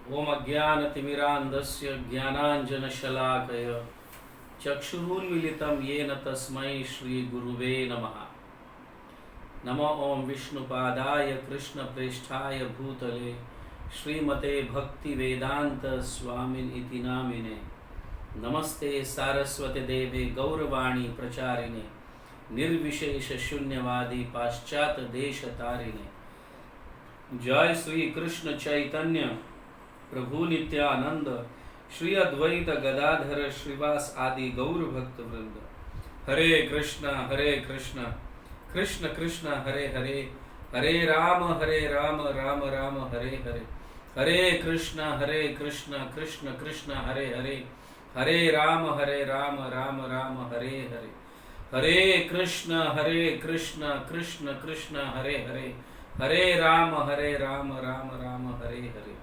ओम अज्ञानतिमिरान्धस्य ज्ञानाञ्जनशलाकया चक्षुरुन्मीलितं येन तस्मै श्रीगुरुवे नमः। नमो ओं विष्णुपादाय कृष्णप्रेष्ठाय भूतले श्रीमते भक्तिवेदांत स्वामिनिति नामिने। नमस्ते सारस्वते देवे गौरवाणी प्रचारिणे निर्विशेष शून्यवादी पाश्चात देश तारिणे। जय श्री कृष्ण चैतन्य प्रभु नित्यानंद श्री अद्वैत गदाधर श्रीवास आदि गौर भक्त वृंद। हरे कृष्ण कृष्ण कृष्ण हरे हरे, हरे राम राम राम हरे हरे। हरे कृष्ण कृष्ण कृष्ण हरे हरे, हरे राम राम राम हरे हरे। हरे कृष्ण कृष्ण कृष्ण हरे हरे, हरे राम राम राम हरे हरे।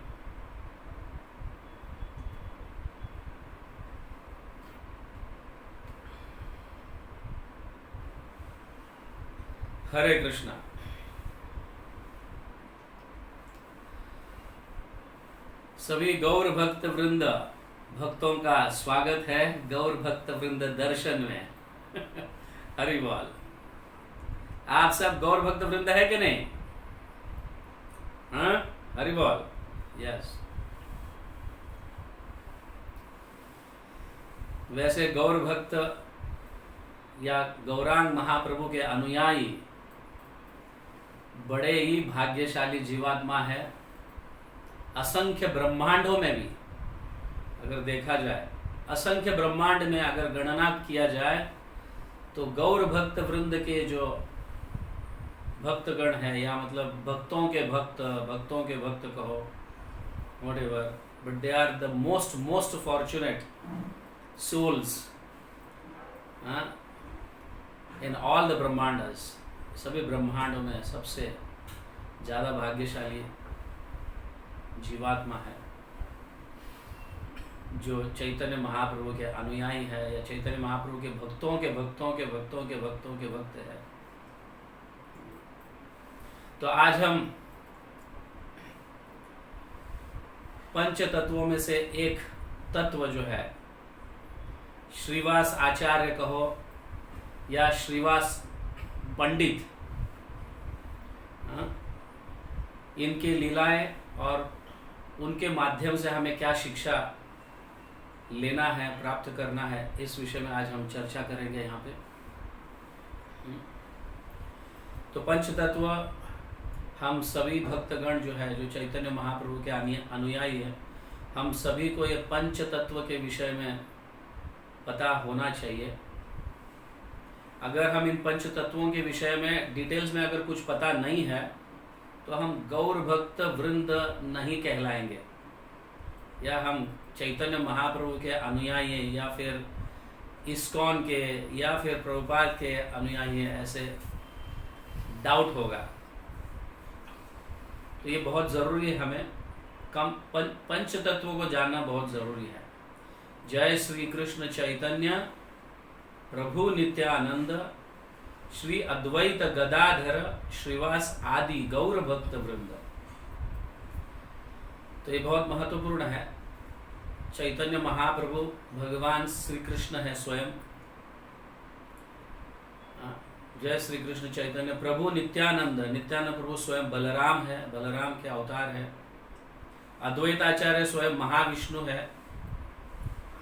हरे कृष्णा। सभी गौर भक्त वृंद भक्तों का स्वागत है गौर भक्त वृंद दर्शन में। हरि बोल। आप सब गौर भक्त वृंद है कि नहीं? हाँ, हरि बोल। यस। वैसे गौर भक्त या गौरांग महाप्रभु के अनुयायी बड़े ही भाग्यशाली जीवात्मा है। असंख्य ब्रह्मांडों में भी अगर देखा जाए, असंख्य ब्रह्मांड में अगर गणना किया जाए तो गौर भक्त वृंद के जो भक्तगण हैं, या मतलब भक्तों के भक्त कहो, whatever, but they are the most fortunate souls in all the brahmandas. सभी ब्रह्मांडों में सबसे ज़्यादा भाग्यशाली जीवात्मा है जो चैतन्य महाप्रभु के अनुयायी है, या चैतन्य महाप्रभु के भक्तों के भक्त है। तो आज हम पंच तत्वों में से एक तत्व जो है, श्रीवास आचार्य कहो या श्रीवास पंडित, इनके लीलाएं और उनके माध्यम से हमें क्या शिक्षा लेना है, प्राप्त करना है, इस विषय में आज हम चर्चा करेंगे यहाँ पे। तो पंच तत्व, हम सभी भक्तगण जो है, जो चैतन्य महाप्रभु के अनुयायी है, हम सभी को ये पंच तत्व के विषय में पता होना चाहिए। अगर हम इन पंच तत्वों के विषय में डिटेल्स में अगर कुछ पता नहीं है तो हम गौर भक्त वृंद नहीं कहलाएंगे, या हम चैतन्य महाप्रभु के अनुयायी या फिर इस्कॉन के या फिर प्रभुपाद के अनुयायी, ऐसे डाउट होगा। तो ये बहुत ज़रूरी है, हमें पंच तत्वों को जानना बहुत ज़रूरी है। जय श्री कृष्ण चैतन्य प्रभु नित्यानंद श्री अद्वैत गदाधर श्रीवास आदि गौर भक्त वृंद। तो ये बहुत महत्वपूर्ण है। चैतन्य महाप्रभु भगवान श्री कृष्ण है स्वयं। जय श्री कृष्ण चैतन्य प्रभु नित्यानंद प्रभु स्वयं बलराम है, बलराम के अवतार है। अद्वैताचार्य स्वयं महाविष्णु है।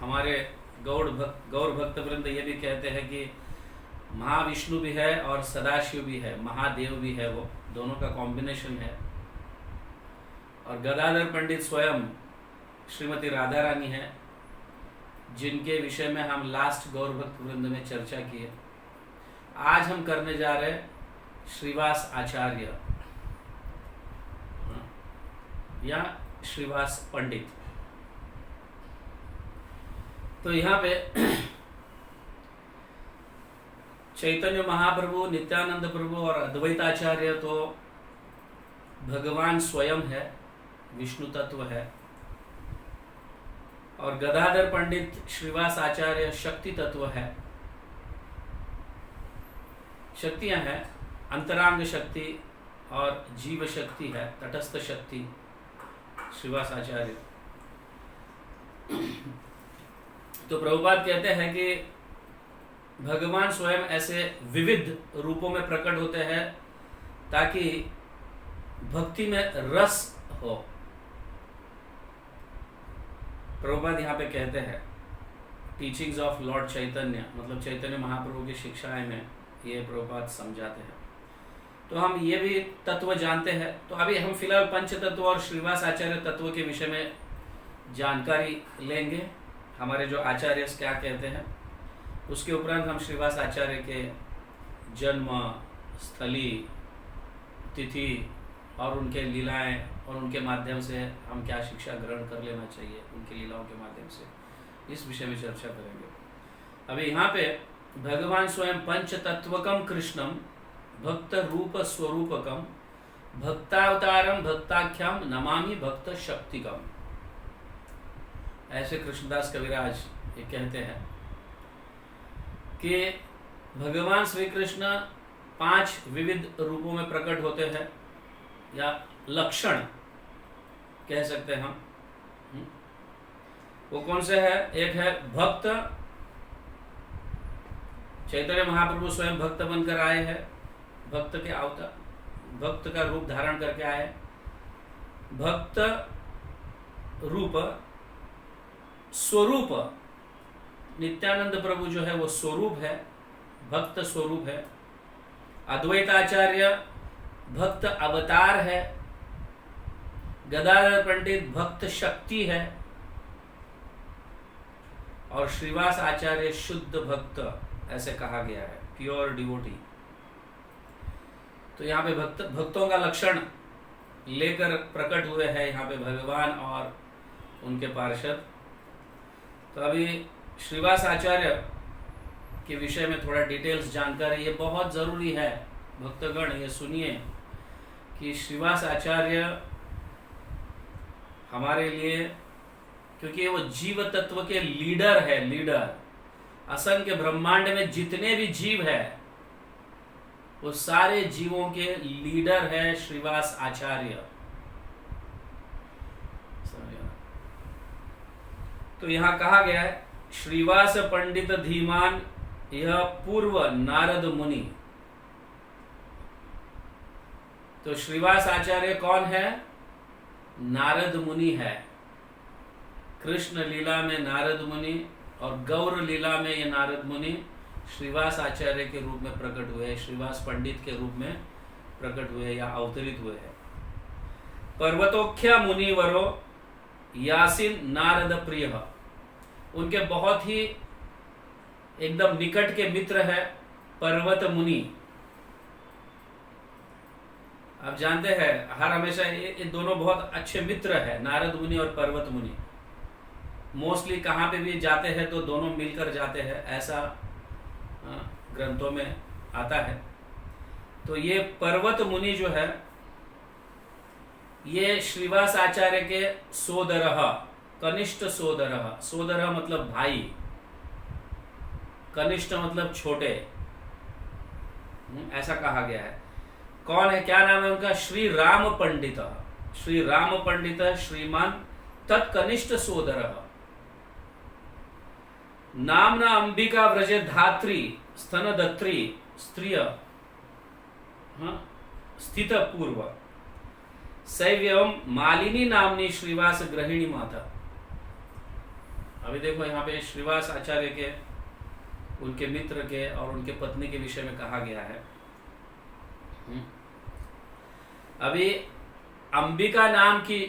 हमारे गौर भक्त वृंद ये भी कहते हैं कि महाविष्णु भी है और सदाशिव भी है, महादेव भी है, वो दोनों का कॉम्बिनेशन है। और गदाधर पंडित स्वयं श्रीमती राधा रानी है, जिनके विषय में हम लास्ट गौर भक्त वृंद में चर्चा की है। आज हम करने जा रहे श्रीवास आचार्य या श्रीवास पंडित। तो यहाँ पे चैतन्य महाप्रभु, नित्यानंद प्रभु और अद्वैताचार्य तो भगवान स्वयं है, विष्णु तत्व है। और गदाधर पंडित श्रीवास आचार्य शक्ति तत्व है। शक्तियां हैं, अंतरांग शक्ति और जीव शक्ति है, तटस्थ शक्ति श्रीवास आचार्य। तो प्रभुपाद कहते हैं कि भगवान स्वयं ऐसे विविध रूपों में प्रकट होते हैं ताकि भक्ति में रस हो। प्रभुपाद यहाँ पे कहते हैं टीचिंग्स ऑफ लॉर्ड चैतन्य, मतलब चैतन्य महाप्रभु की शिक्षाएं में ये प्रभुपाद समझाते हैं। तो हम ये भी तत्व जानते हैं। तो अभी हम फिलहाल पंच तत्व और श्रीवास आचार्य तत्व के विषय में जानकारी लेंगे, हमारे जो आचार्य क्या कहते हैं। उसके उपरांत हम श्रीवास आचार्य के जन्म स्थली, तिथि और उनके लीलाएं और उनके माध्यम से हम क्या शिक्षा ग्रहण कर लेना चाहिए, उनकी लीलाओं के माध्यम से, इस विषय में चर्चा करेंगे। अभी यहाँ पे भगवान स्वयं पंच तत्वकम कृष्णम भक्त रूप स्वरूपकम भक्तावतारम भक्ताख्याम नमामि भक्त शक्तिकम, ऐसे कृष्णदास कविराज ये कहते हैं कि भगवान श्री कृष्ण 5 विविध रूपों में प्रकट होते हैं, या लक्षण कह सकते हैं हम। वो कौन से है? एक है भक्त, चैतन्य महाप्रभु स्वयं भक्त बनकर आए हैं, भक्त के अवतार, भक्त का रूप धारण करके आए। भक्त रूप स्वरूप, नित्यानंद प्रभु जो है वो स्वरूप है, भक्त स्वरूप है। अद्वैताचार्य भक्त अवतार है। गदाधर पंडित भक्त शक्ति है। और श्रीवास आचार्य शुद्ध भक्त ऐसे कहा गया है, प्योर डिवोटी। तो यहाँ पे भक्तों का लक्षण लेकर प्रकट हुए हैं यहाँ पे भगवान और उनके पार्षद। तो अभी श्रीवास आचार्य के विषय में थोड़ा डिटेल्स जानकारी ये बहुत जरूरी है। भक्तगण ये सुनिए कि श्रीवास आचार्य हमारे लिए, क्योंकि वो जीव तत्व के लीडर है, लीडर। असंख्य ब्रह्मांड में जितने भी जीव है वो सारे जीवों के लीडर है श्रीवास आचार्य। तो यहाँ कहा गया है श्रीवास पंडित धीमान यह पूर्व नारद मुनि। तो श्रीवास आचार्य कौन है? नारद मुनि है। कृष्ण लीला में नारद मुनि और गौर लीला में ये नारद मुनि श्रीवास आचार्य के रूप में प्रकट हुए, श्रीवास पंडित के रूप में प्रकट हुए या अवतरित हुए हैं। पर्वतोख्या मुनिवरो यासिन नारद प्रिय, उनके बहुत ही एकदम निकट के मित्र है पर्वत मुनि। आप जानते हैं हर हमेशा ये दोनों बहुत अच्छे मित्र है, नारद मुनि और पर्वत मुनि। मोस्टली कहाँ पे भी जाते हैं तो दोनों मिलकर जाते हैं, ऐसा ग्रंथों में आता है। तो ये पर्वत मुनि जो है ये श्रीवास आचार्य के सोदरः, कनिष्ठ सोदरः, सोदरः मतलब भाई, कनिष्ठ मतलब छोटे, ऐसा कहा गया है। कौन है, क्या नाम है उनका? श्री राम पंडित, श्री राम पंडित श्रीमान तत्कनिष्ठ सोदरः। नामना अंबिका व्रज धात्री स्तनदत्री स्त्रिय स्थित पूर्व सैव्यम मालिनी नामनी श्रीवास गृहिणी माता। अभी देखो यहाँ पे श्रीवास आचार्य के, उनके मित्र के और उनके पत्नी के विषय में कहा गया है। अभी अंबिका नाम की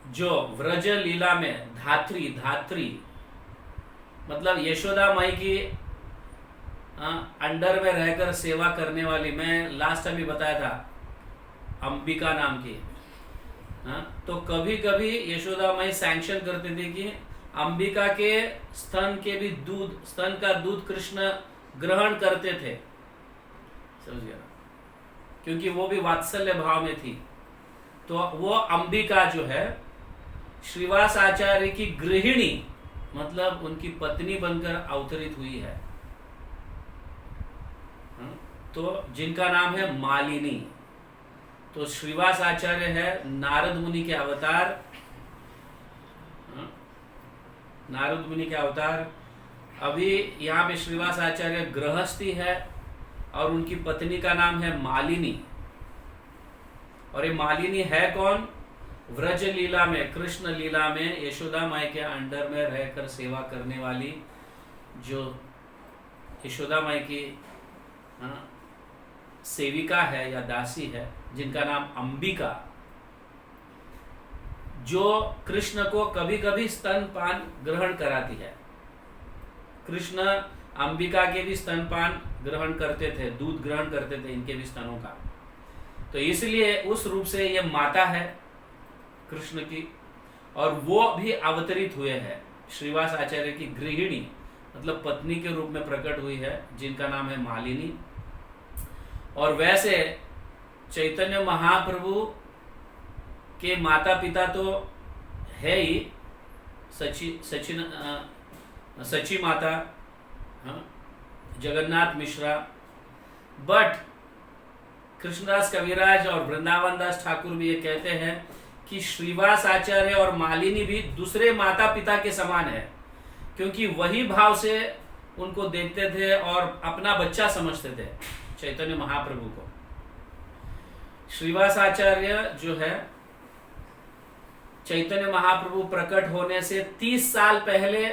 जो व्रज लीला में धात्री, धात्री मतलब यशोदा माई की अंडर में रहकर सेवा करने वाली, मैं लास्ट टाइम भी बताया था अंबिका नाम की। तो कभी कभी यशोदा माई सैंक्शन करते थे कि अंबिका के स्तन के भी दूध, स्तन का दूध कृष्ण ग्रहण करते थे, समझिए, क्योंकि वो भी वात्सल्य भाव में थी। तो वो अंबिका जो है श्रीवास आचार्य की गृहिणी मतलब उनकी पत्नी बनकर अवतरित हुई है। तो जिनका नाम है मालिनी। तो श्रीवास आचार्य है नारद मुनि के अवतार, नारद मुनि के अवतार। अभी यहाँ पे श्रीवास आचार्य गृहस्थी है और उनकी पत्नी का नाम है मालिनी। और ये मालिनी है कौन? व्रज लीला में, कृष्ण लीला में यशोदा माई के अंडर में रहकर सेवा करने वाली, जो यशोदा माई की सेविका है या दासी है, जिनका नाम अंबिका, जो कृष्ण को कभी कभी स्तनपान ग्रहण कराती है। कृष्ण अंबिका के भी स्तनपान ग्रहण करते थे, दूध ग्रहण करते थे इनके भी स्तनों का। तो इसलिए उस रूप से ये माता है कृष्ण की, और वो भी अवतरित हुए हैं श्रीवास आचार्य की गृहिणी, मतलब पत्नी के रूप में प्रकट हुई है, जिनका नाम है मालिनी। और वैसे चैतन्य महाप्रभु के माता पिता तो है ही, सची माता, जगन्नाथ मिश्रा, बट कृष्णदास कविराज और वृंदावन दास ठाकुर भी ये कहते हैं कि श्रीवास आचार्य और मालिनी भी दूसरे माता पिता के समान है, क्योंकि वही भाव से उनको देखते थे और अपना बच्चा समझते थे चैतन्य महाप्रभु को। श्रीवास आचार्य जो है, चैतन्य महाप्रभु प्रकट होने से 30 साल पहले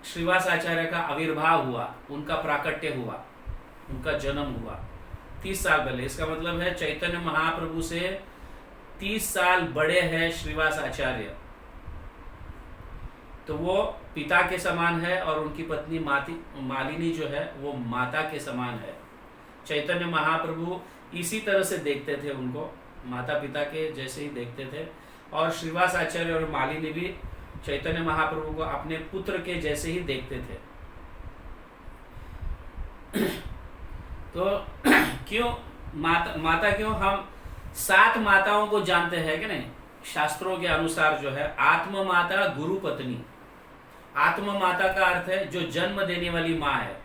श्रीवास आचार्य का आविर्भाव हुआ, उनका प्राकट्य हुआ, उनका जन्म हुआ 30 साल पहले। इसका मतलब है चैतन्य महाप्रभु से 30 साल बड़े हैं श्रीवास आचार्य। तो वो पिता के समान है और उनकी पत्नी मालिनी जो है वो माता के समान है। चैतन्य महाप्रभु इसी तरह से देखते थे उनको, माता पिता के जैसे ही देखते थे। और श्रीवास आचार्य और मालिनी भी चैतन्य महाप्रभु को अपने पुत्र के जैसे ही देखते थे। तो क्यों माता क्यों? हम 7 माताओं को जानते हैं कि नहीं? शास्त्रों के अनुसार जो है आत्म माता, गुरु पत्नी। आत्म माता का अर्थ है जो जन्म देने वाली माँ है,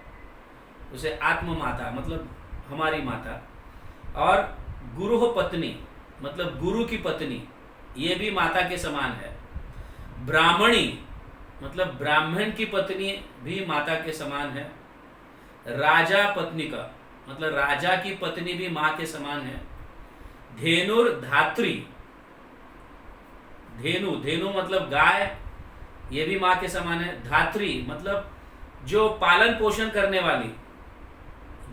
उसे आत्म माता मतलब हमारी माता। और गुरु पत्नी मतलब गुरु की पत्नी, ये भी माता के समान है। ब्राह्मणी मतलब ब्राह्मण की पत्नी भी माता के समान है। राजा पत्नी का मतलब राजा की पत्नी भी माँ के समान है। धेनुर धात्री, धेनु मतलब गाय, ये भी माँ के समान है। धात्री मतलब जो पालन पोषण करने वाली,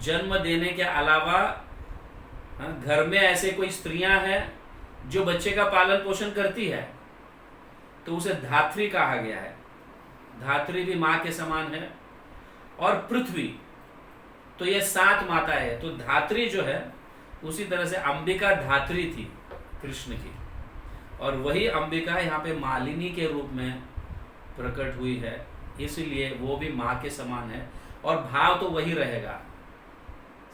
जन्म देने के अलावा घर में ऐसे कोई स्त्रियां हैं जो बच्चे का पालन पोषण करती है, तो उसे धात्री कहा गया है। धात्री भी माँ के समान है। और पृथ्वी, तो ये 7 माता है। तो धात्री जो है उसी तरह से अंबिका धात्री थी कृष्ण की, और वही अंबिका यहाँ पे मालिनी के रूप में प्रकट हुई है, इसलिए वो भी माँ के समान है और भाव तो वही रहेगा,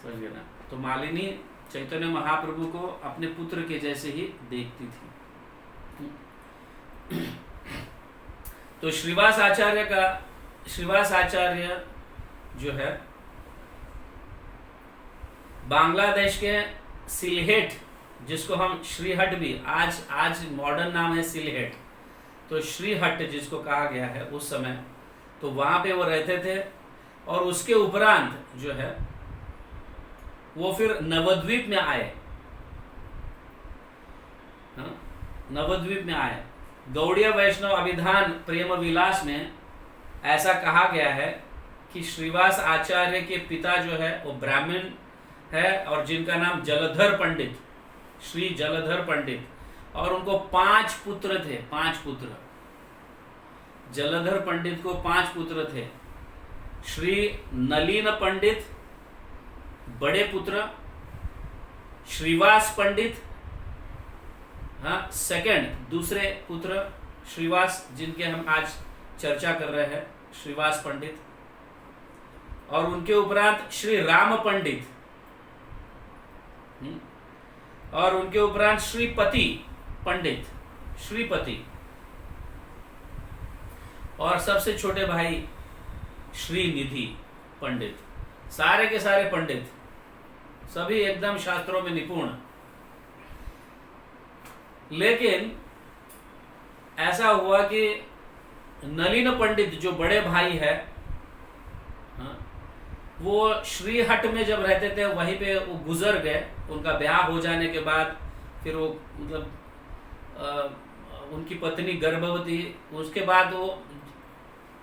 समझ गए ना। तो मालिनी चैतन्य महाप्रभु को अपने पुत्र के जैसे ही देखती थी। तो श्रीवास आचार्य जो है बांग्लादेश के सिलहेट, जिसको हम श्रीहट भी आज मॉडर्न नाम है सिलहेट, तो श्रीहट जिसको कहा गया है उस समय, तो वहां पे वो रहते थे। और उसके उपरांत जो है वो फिर नवद्वीप में आए, नवद्वीप में आए। गौड़ीय वैष्णव अभिधान प्रेम विलास में ऐसा कहा गया है कि श्रीवास आचार्य के पिता जो है वो ब्राह्मण है और जिनका नाम जलधर पंडित, श्री जलधर पंडित, और उनको 5 पुत्र थे। 5 पुत्र, जलधर पंडित को 5 पुत्र थे। श्री नलिन पंडित बड़े पुत्र, श्रीवास पंडित सेकंड दूसरे पुत्र श्रीवास, जिनके हम आज चर्चा कर रहे हैं, श्रीवास पंडित, और उनके उपरांत श्री राम पंडित, और उनके उपरांत श्रीपति पंडित, श्रीपति, और सबसे छोटे भाई श्रीनिधि पंडित। सारे के सारे पंडित, सभी एकदम शास्त्रों में निपुण। लेकिन ऐसा हुआ कि नलिन पंडित जो बड़े भाई है, हाँ, वो श्रीहट में जब रहते थे वहीं पे वो गुजर गए। उनका ब्याह हो जाने के बाद फिर वो मतलब उनकी पत्नी गर्भवती, उसके बाद वो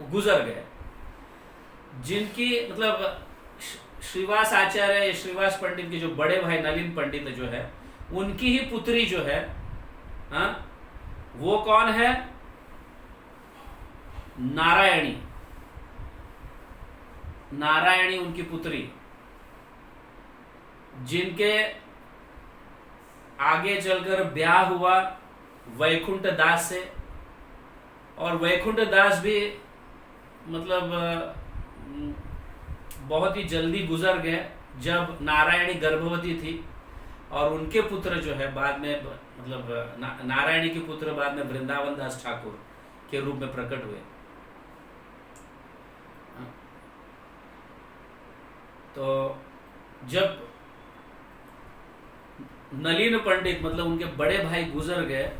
गुजर गए। जिनकी मतलब श्रीवास आचार्य, श्रीवास पंडित के जो बड़े भाई नलिन पंडित जो है, उनकी ही पुत्री जो है, हाँ, वो कौन है? नारायणी। नारायणी उनकी पुत्री, जिनके आगे चलकर ब्याह हुआ वैकुंठ दास से। और वैकुंठ दास भी मतलब बहुत ही जल्दी गुजर गए जब नारायणी गर्भवती थी। और उनके पुत्र जो है बाद में मतलब नारायणी के पुत्र बाद में वृंदावन दास ठाकुर के रूप में प्रकट हुए। तो जब नलिन पंडित मतलब उनके बड़े भाई गुजर गए,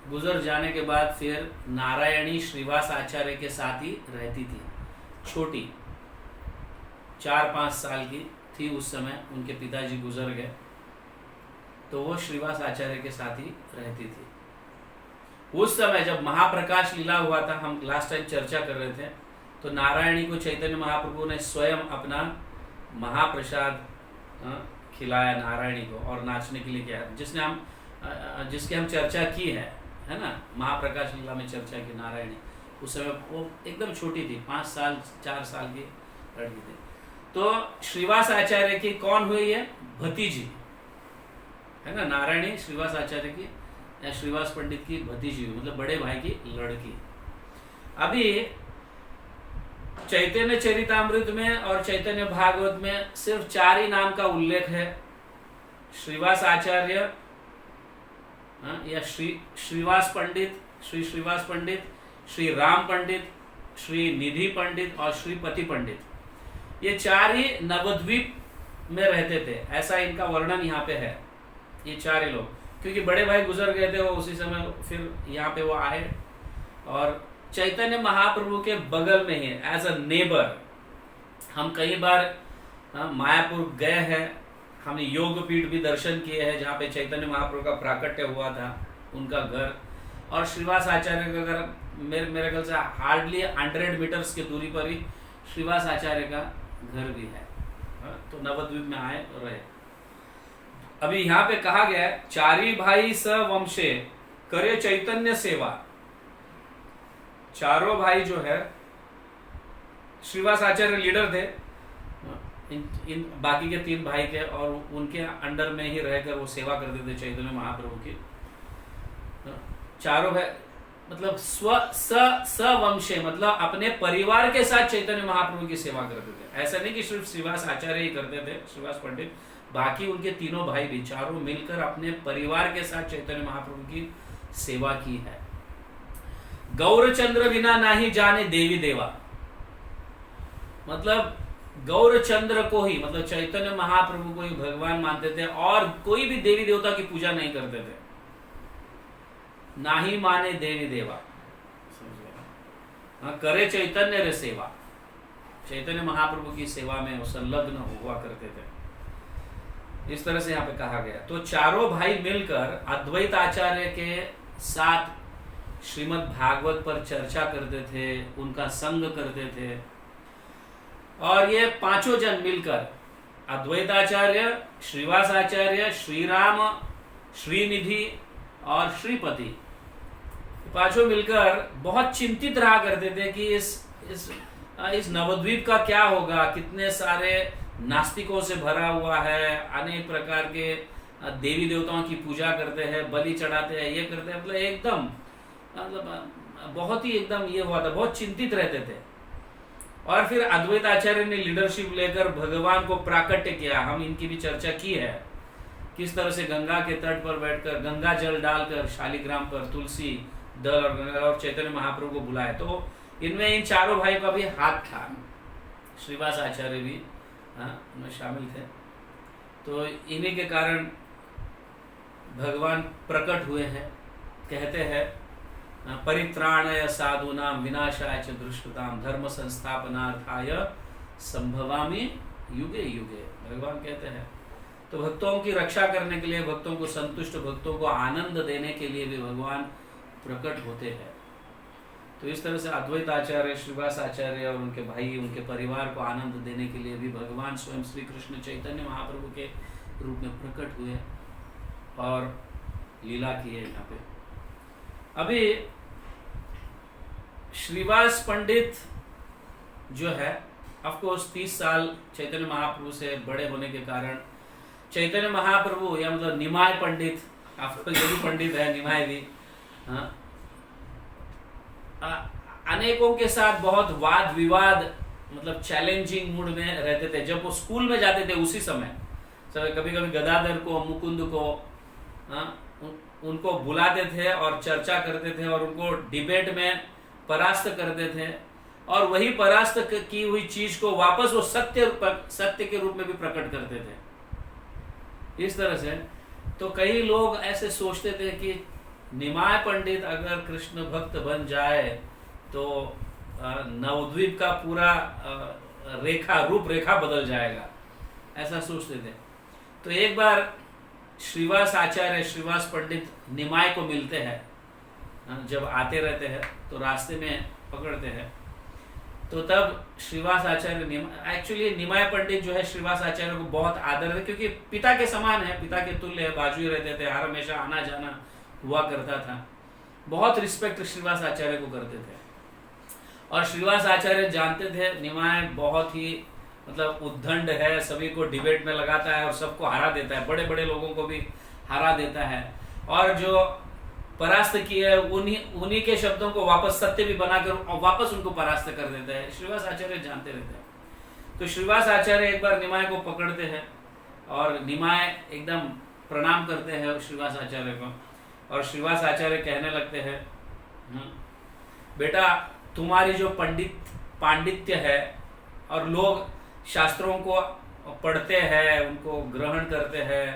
गुजर जाने के बाद फिर नारायणी श्रीवास आचार्य के साथ ही रहती थी। छोटी 4-5 साल की थी उस समय, उनके पिताजी गुजर गए, तो वो श्रीवास आचार्य के साथ ही रहती थी। उस समय जब महाप्रकाश लीला हुआ था, हम लास्ट टाइम चर्चा कर रहे थे, तो नारायणी को चैतन्य महाप्रभु ने स्वयं अपना महाप्रसाद खिलाया नारायणी को और नाचने के लिए किया, जिसकी हम चर्चा की है ना, महाप्रकाश लीला में चर्चा की। नारायणी उस समय वो एकदम छोटी थी, 5 साल 4 साल की लड़की थी। तो श्रीवास आचार्य की कौन हुई है? भतीजी है ना, नारायणी श्रीवास आचार्य की या श्रीवास पंडित की भतीजी हुई, मतलब बड़े भाई की लड़की। अभी चैतन्य चरितामृत में और चैतन्य भागवत में सिर्फ 4 ही नाम का उल्लेख है। श्रीवास आचार्य या श्रीवास पंडित, श्री श्रीवास पंडित, श्री राम पंडित, श्री निधि पंडित और श्रीपति पंडित। ये 4 ही नवद्वीप में रहते थे, ऐसा इनका वर्णन यहाँ पे है। ये 4 ही लोग, क्योंकि बड़े भाई गुजर गए थे वो उसी समय, फिर यहाँ पे वो आए और चैतन्य महाप्रभु के बगल में ही एज अ नेबर। हम कई बार मायापुर गए हैं, हमने योग पीठ भी दर्शन किए हैं जहाँ पे चैतन्य महाप्रभु का प्राकट्य हुआ था, उनका घर। और श्रीवास आचार्य का घर मेरे ख्याल से हार्डली 100 मीटर्स की दूरी पर ही श्रीवास आचार्य का घर भी है। तो नवद्वीप में आए और रहे। अभी यहाँ पे कहा गया है 4 भाई स वंशे करे चैतन्य सेवा। 4 भाई जो है, श्रीवास आचार्य लीडर थे, इन बाकी के 3 भाई थे और उनके अंडर में ही रहकर वो सेवा करते थे चैतन्य महाप्रभु की। 4 भाई मतलब स्ववंशे मतलब अपने परिवार के साथ चैतन्य महाप्रभु की सेवा करते थे। ऐसा नहीं कि सिर्फ श्रीवास आचार्य ही करते थे, श्रीवास पंडित, बाकी उनके 3 भाई भी 4 मिलकर अपने परिवार के साथ चैतन्य महाप्रभु की सेवा की है। गौरचंद्र बिना नहीं जाने देवी देवा, मतलब गौरचंद्र को ही मतलब चैतन्य महाप्रभु को ही भगवान मानते थे और कोई भी देवी देवता की पूजा नहीं करते थे। ना ही माने देवी देवा, करे चैतन्य रे सेवा, चैतन्य महाप्रभु की सेवा में संलग्न हुआ करते थे। इस तरह से यहाँ पे कहा गया। तो 4 भाई मिलकर अद्वैत आचार्य के साथ श्रीमद् भागवत पर चर्चा करते थे, उनका संग करते थे। और ये 5 जन मिलकर अद्वैत आचार्य, श्रीवास आचार्य, श्री राम, श्रीनिधि और श्रीपति 5 मिलकर बहुत चिंतित रहा करते थे कि इस नवद्वीप का क्या होगा। कितने सारे नास्तिकों से भरा हुआ है, अनेक प्रकार के देवी देवताओं की पूजा करते हैं, बलि चढ़ाते हैं, ये करते हैं, मतलब एकदम मतलब बहुत ही एकदम ये हुआ था, बहुत चिंतित रहते थे। और फिर अद्वैत आचार्य ने लीडरशिप लेकर भगवान को प्राकट्य किया। हम इनकी भी चर्चा की है, किस तरह से गंगा के तट पर बैठकर गंगा जल डालकर शालिग्राम पर तुलसी दल और चैतन्य महाप्रभु को बुलाए। तो इनमें इन 4 भाई का भी हाथ था, श्रीवास आचार्य भी उनमें शामिल थे। तो इन्हीं के कारण भगवान प्रकट हुए हैं। कहते हैं परित्राणाय साधूनां विनाशाय च दुष्कृतां धर्म संस्थापनार्थाय संभवामि युगे युगे, भगवान कहते हैं। तो भक्तों की रक्षा करने के लिए, भक्तों को संतुष्ट, भक्तों को आनंद देने के लिए भी भगवान प्रकट होते हैं। तो इस तरह से अद्वैत आचार्य, श्रीवास आचार्य और उनके भाई, उनके परिवार को आनंद देने के लिए भी भगवान स्वयं श्री कृष्ण चैतन्य महाप्रभु के रूप में प्रकट हुए और लीला की है यहाँ पे। अभी श्रीवास पंडित जो है, ऑफ कोर्स 30 साल चैतन्य महाप्रभु से बड़े होने के कारण चैतन्य महाप्रभु, या मतलब निमाय पंडित, आपको ये भी पंडित है, निमाय भी, अनेकों के साथ बहुत वाद विवाद, मतलब चैलेंजिंग मूड में रहते थे। जब वो स्कूल में जाते थे उसी समय कभी कभी गदाधर को, मुकुंद को, उनको बुलाते थे और चर्चा करते थे और उनको डिबेट में परास्त करते थे, और वही परास्त की हुई चीज को वापस वो सत्य के रूप में भी प्रकट करते थे। इस तरह से तो कई लोग ऐसे सोचते थे कि निमाय पंडित अगर कृष्ण भक्त बन जाए तो नवद्वीप का पूरा रूपरेखा बदल जाएगा, ऐसा सोचते थे। तो एक बार श्रीवास आचार्य, श्रीवास पंडित निमाय को मिलते हैं, जब आते रहते हैं तो रास्ते में पकड़ते हैं। तो तब श्रीवास आचार्य, एक्चुअली निमाय पंडित जो है श्रीवास आचार्य को बहुत आदर है, क्योंकि पिता के समान है, पिता के तुल्य है, बाजू ही रहते थे, हर हमेशा आना जाना हुआ करता था। बहुत रिस्पेक्ट श्रीवास आचार्य को करते थे। और श्रीवास आचार्य जानते थे निमाय बहुत ही मतलब उद्दंड है, सभी को डिबेट में लगाता है और सबको हरा देता है, बड़े बड़े लोगों को भी हरा देता है, और जो परास्त किए उन्हीं के शब्दों को वापस सत्य भी बनाकर वापस उनको परास्त कर देता है। श्रीवास आचार्य जानते रहते हैं। तो श्रीवास आचार्य एक बार निमाय को पकड़ते हैं और निमाय एकदम प्रणाम करते हैं श्रीवास आचार्य को, और श्रीवास आचार्य कहने लगते हैं, बेटा तुम्हारी जो पांडित्य है और लोग शास्त्रों को पढ़ते हैं, उनको ग्रहण करते हैं,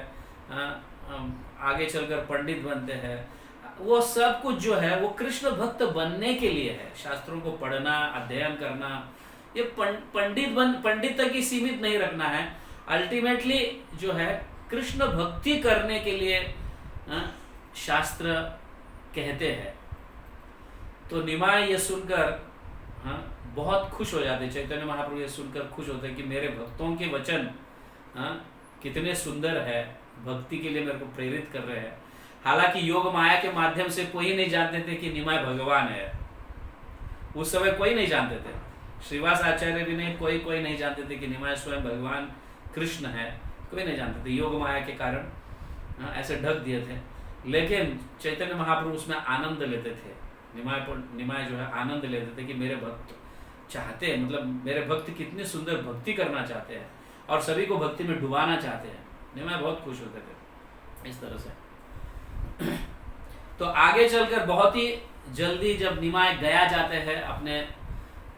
आगे चलकर पंडित बनते हैं, वो सब कुछ जो है वो कृष्ण भक्त बनने के लिए है। शास्त्रों को पढ़ना, अध्ययन करना, ये पंडित तक ही सीमित नहीं रखना है। अल्टीमेटली जो है कृष्ण भक्ति करने के लिए शास्त्र कहते हैं। तो निमाय ये सुनकर बहुत खुश हो जाते, चैतन्य महाप्रभु ये सुनकर खुश होते कि मेरे भक्तों के वचन कितने सुंदर है, भक्ति के लिए मेरे को प्रेरित कर रहे हैं। हालांकि योग माया के माध्यम से कोई नहीं जानते थे कि निमाय भगवान है, उस समय कोई नहीं जानते थे, श्रीवास आचार्य भी नहीं, कोई नहीं जानते थे कि निमाय स्वयं भगवान कृष्ण है, कोई नहीं जानते थे। योग माया के कारण ऐसे ढक दिए थे, लेकिन चैतन्य महाप्रभु उसमें आनंद लेते थे। निमाय जो है आनंद लेते थे कि मेरे भक्त चाहते हैं, मतलब मेरे भक्त कितने सुंदर भक्ति करना चाहते हैं और सभी को भक्ति में डुबाना चाहते हैं। निमाय बहुत खुश होते थे इस तरह से। तो आगे चलकर बहुत ही जल्दी जब निमाय गया जाते हैं, अपने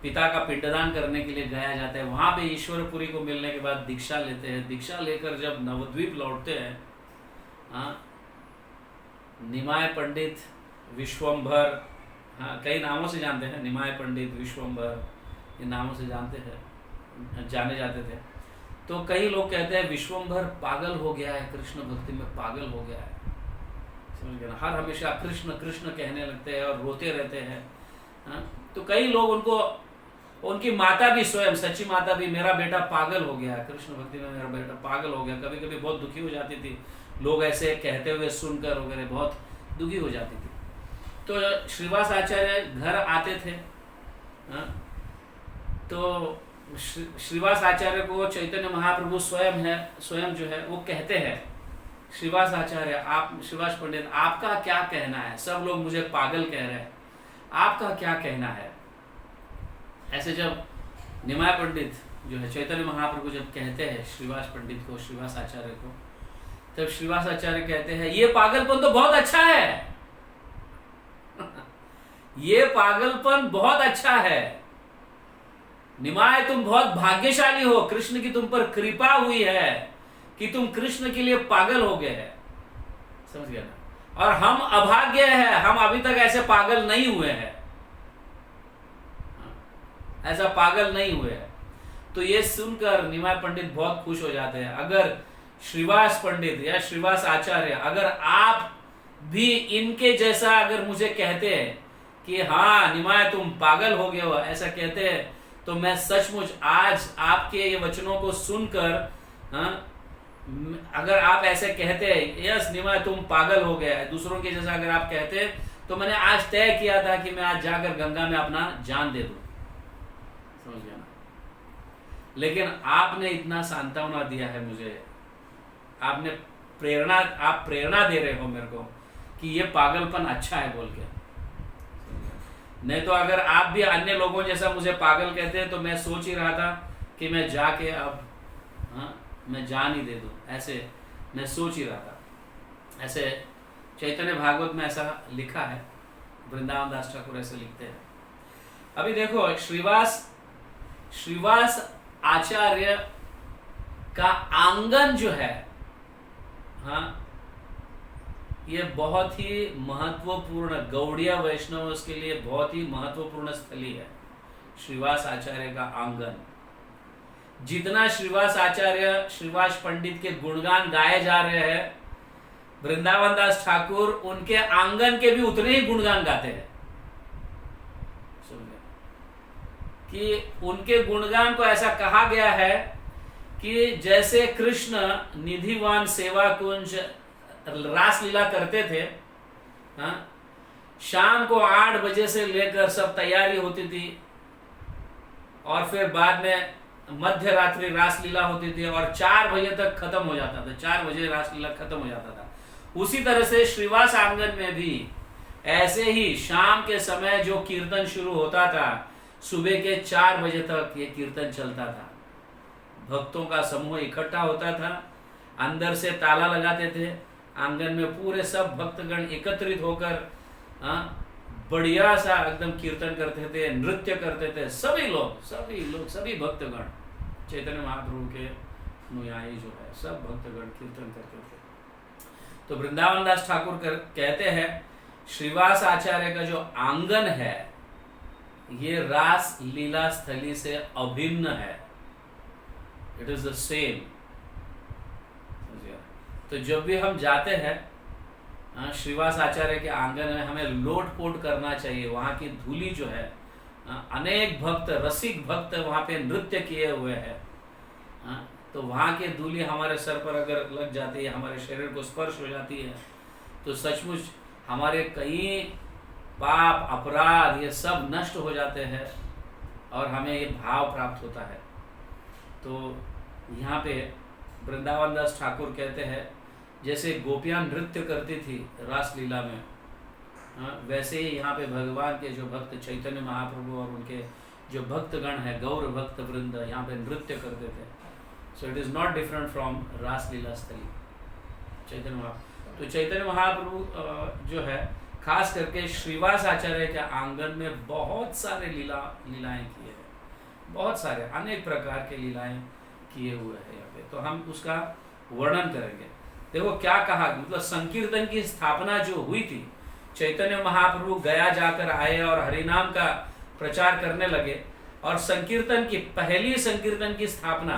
पिता का पिंडदान करने के लिए गया जाता है, वहां पे ईश्वरपुरी को मिलने के बाद दीक्षा लेते हैं। दीक्षा लेकर जब नवद्वीप लौटते हैं, निमाय पंडित, विश्वम्भर, कई नामों से जानते हैं, निमाय पंडित, विश्वम्भर, इन नामों से जाने जाते थे। तो कई लोग कहते हैं विश्वम्भर पागल हो गया है, कृष्ण भक्ति में पागल हो गया है, समझ गए ना, हर हमेशा कृष्ण कृष्ण कहने लगते हैं और रोते रहते हैं। तो कई लोग उनको, उनकी माता भी स्वयं, सच्ची माता भी, मेरा बेटा पागल हो गया, कृष्ण भक्ति में मेरा बेटा पागल हो गया, कभी कभी बहुत दुखी हो जाती थी, लोग ऐसे कहते हुए सुनकर वगैरह बहुत दुखी हो जाती थी। तो श्रीवास आचार्य घर आते थे, तो श्रीवास आचार्य को चैतन्य महाप्रभु स्वयं जो है वो कहते हैं, श्रीवास आचार्य, आप, श्रीवास पंडित, आपका क्या कहना है, सब लोग मुझे पागल कह रहे हैं, आपका क्या कहना है। ऐसे जब निमाय पंडित जो है चैतन्य महाप्रभु जब कहते हैं श्रीवास पंडित को, श्रीवास आचार्य को, तब श्रीवास आचार्य कहते हैं ये पागलपन तो बहुत अच्छा है ये पागलपन बहुत अच्छा है, निमाय तुम बहुत भाग्यशाली हो, कृष्ण की तुम पर कृपा हुई है कि तुम कृष्ण के लिए पागल हो गए हैं, समझ गया ना। और हम अभाग्य है, हम अभी तक ऐसे पागल नहीं हुए हैं, ऐसा पागल नहीं हुए हैं। तो ये सुनकर निमाय पंडित बहुत खुश हो जाते हैं। अगर श्रीवास पंडित या श्रीवास आचार्य, अगर आप भी इनके जैसा अगर मुझे कहते हैं कि हाँ निमाय तुम पागल हो गए हो, ऐसा कहते हैं, तो मैं सचमुच आज आपके ये वचनों को सुनकर, अगर आप ऐसे कहते हैं यस निमाय तुम पागल हो गए, दूसरों के जैसा अगर आप कहते हैं, तो मैंने आज तय किया था कि मैं आज जाकर गंगा में अपना जान दे दूं, समझ गया ना। लेकिन आपने इतना सांत्वना दिया है मुझे, आपने आप प्रेरणा दे रहे हो मेरे को कि ये पागलपन अच्छा है बोल के। नहीं तो अगर आप भी अन्य लोगों जैसा मुझे पागल कहते हैं तो मैं सोच ही रहा था कि मैं जाके अब मैं जान ही दे दूं, ऐसे मैं सोच ही रहा था। ऐसे चैतन्य भागवत में ऐसा लिखा है, वृंदावन दास ठाकुर ऐसे लिखते हैं। अभी देखो श्रीवास आचार्य का आंगन जो है, ये बहुत ही महत्वपूर्ण, गौड़िया वैष्णव के लिए बहुत ही महत्वपूर्ण स्थली है श्रीवास आचार्य का आंगन। जितना श्रीवास आचार्य, श्रीवास पंडित के गुणगान गाए जा रहे हैं, वृंदावन दास ठाकुर उनके आंगन के भी उतने ही गुणगान गाते हैं। कि उनके गुणगान को ऐसा कहा गया है कि जैसे कृष्ण निधिवान सेवा कुंज रासलीला करते थे, शाम को 8 बजे से लेकर सब तैयारी होती थी, और फिर बाद में मध्य रात्रि रासलीला होती थी और 4 बजे तक खत्म हो जाता था, 4 बजे रासलीला खत्म हो जाता था। उसी तरह से श्रीवास आंगन में भी ऐसे ही शाम के समय जो कीर्तन शुरू होता था, सुबह के 4 बजे तक ये कीर्तन चलता था। भक्तों का समूह इकट्ठा होता था, अंदर से ताला लगाते थे, आंगन में पूरे सब भक्तगण एकत्रित होकर बढ़िया सा एकदम कीर्तन करते थे, नृत्य करते थे। सभी भक्तगण, चैतन्य महाप्रभु के अनुयायी जो है, सब भक्तगण कीर्तन करते थे। तो वृंदावन दास ठाकुर कहते हैं श्रीवास आचार्य का जो आंगन है ये रास लीला स्थली से अभिन्न है, इट इज द सेम। तो जब भी हम जाते हैं श्रीवास आचार्य के आंगन में, हमें लोटपोट करना चाहिए। वहाँ की धूली जो है, अनेक भक्त, रसिक भक्त वहाँ पे नृत्य किए हुए हैं, तो वहाँ की धूली हमारे सर पर अगर लग जाती है, हमारे शरीर को स्पर्श हो जाती है, तो सचमुच हमारे कई पाप अपराध ये सब नष्ट हो जाते हैं और हमें ये भाव प्राप्त होता है। तो यहाँ पे वृंदावन दास ठाकुर कहते हैं जैसे गोपियां नृत्य करती थी रासलीला में, वैसे ही यहाँ पे भगवान के जो भक्त चैतन्य महाप्रभु और उनके जो भक्तगण है, गौर भक्त वृंद, यहाँ पे नृत्य करते थे। So it is not different from Raslila sthali Chaitanya महाप्रभु। तो चैतन्य महाप्रभु जो है खास करके श्रीवास आचार्य के आंगन में बहुत सारे लीलाएं किए हैं, बहुत सारे अनेक प्रकार के लीलाएं किए हुए हैं यहाँ पे। तो हम उसका वर्णन करेंगे। देखो क्या कहा, मतलब संकीर्तन की स्थापना जो हुई थी, चैतन्य महाप्रभु गया जाकर आए और हरिनाम का प्रचार करने लगे, और संकीर्तन की पहली संकीर्तन की स्थापना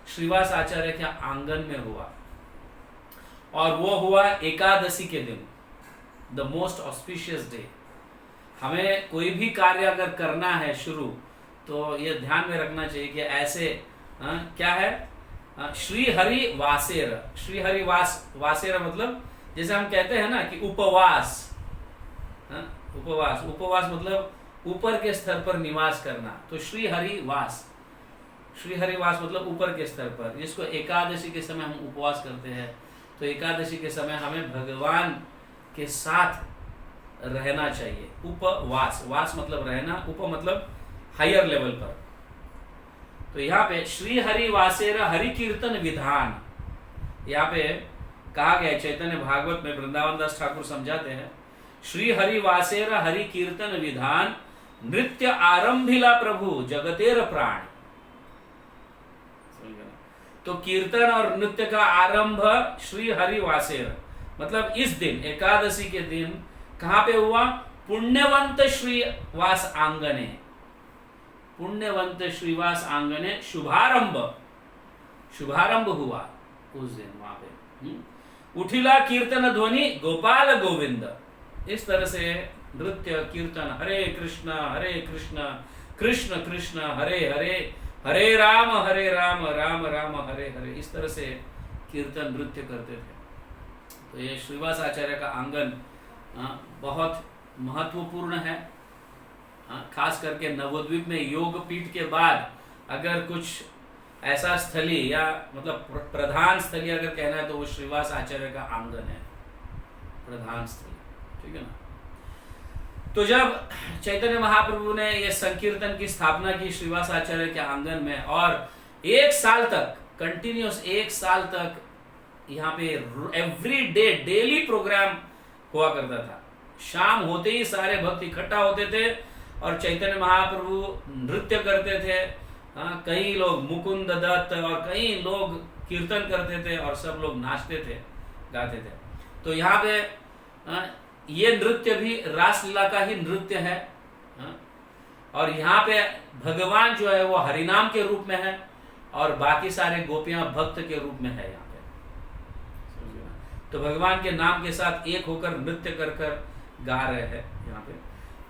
श्रीवास आचार्य के आंगन में हुआ, और वो हुआ एकादशी के दिन, द मोस्ट ऑस्पिशियस डे। हमें कोई भी कार्य अगर करना है शुरू, तो ये ध्यान में रखना चाहिए कि ऐसे क्या है, श्री हरि वासेर। श्री हरि वासेर मतलब जैसे हम कहते हैं ना कि उपवास, उपवास मतलब ऊपर के स्तर पर निवास करना। तो श्री हरि वास मतलब ऊपर के स्तर पर, जिसको एकादशी के समय हम उपवास करते हैं। तो एकादशी के समय हमें भगवान के साथ रहना चाहिए। उपवास, वास मतलब रहना, उप मतलब हायर लेवल पर। तो यहाँ पे श्री हरि वासेर हरि कीर्तन विधान, यहाँ पे कहा गया चैतन्य भागवत में, वृंदावन दास ठाकुर समझाते हैं, श्री हरि वासेर हरि कीर्तन विधान नृत्य आरंभिला प्रभु जगतेर प्राण। तो कीर्तन और नृत्य का आरंभ श्री हरि वासेर मतलब इस दिन एकादशी के दिन कहां पे हुआ? पुण्यवंत श्रीवास आंगने, पुण्यवंत श्रीवास आंगने शुभारंभ हुआ उस दिन वहां पे। उठिला कीर्तन ध्वनि गोपाल गोविंद, इस तरह से नृत्य कीर्तन, हरे कृष्ण कृष्ण कृष्ण हरे हरे, हरे राम राम राम हरे हरे, इस तरह से कीर्तन नृत्य करते थे। तो ये श्रीवास आचार्य का आंगन बहुत महत्वपूर्ण है। खास करके नवोद्वीप में योग पीठ के बाद अगर कुछ ऐसा स्थली या मतलब प्रधान स्थली अगर कहना है तो वो श्रीवास आचार्य का आंगन है, प्रधान स्थली, ठीक है ना। तो जब चैतन्य महाप्रभु ने ये संकीर्तन की स्थापना की श्रीवास आचार्य के आंगन में, और 1 साल तक कंटिन्यूस 1 साल तक यहाँ पे एवरी डे डेली प्रोग्राम हुआ करता था। शाम होते ही सारे भक्त इकट्ठा होते थे और चैतन्य महाप्रभु नृत्य करते थे। कई लोग मुकुंद दत्त और कई लोग कीर्तन करते थे और सब लोग नाचते थे, गाते थे। तो यहाँ पे ये नृत्य भी रासलीला का ही नृत्य है। और यहाँ पे भगवान जो है वो हरिनाम के रूप में है और बाकी सारे गोपियां भक्त के रूप में है यहाँ पे। तो भगवान के नाम के साथ एक होकर नृत्य कर कर गा रहे हैं यहाँ पे।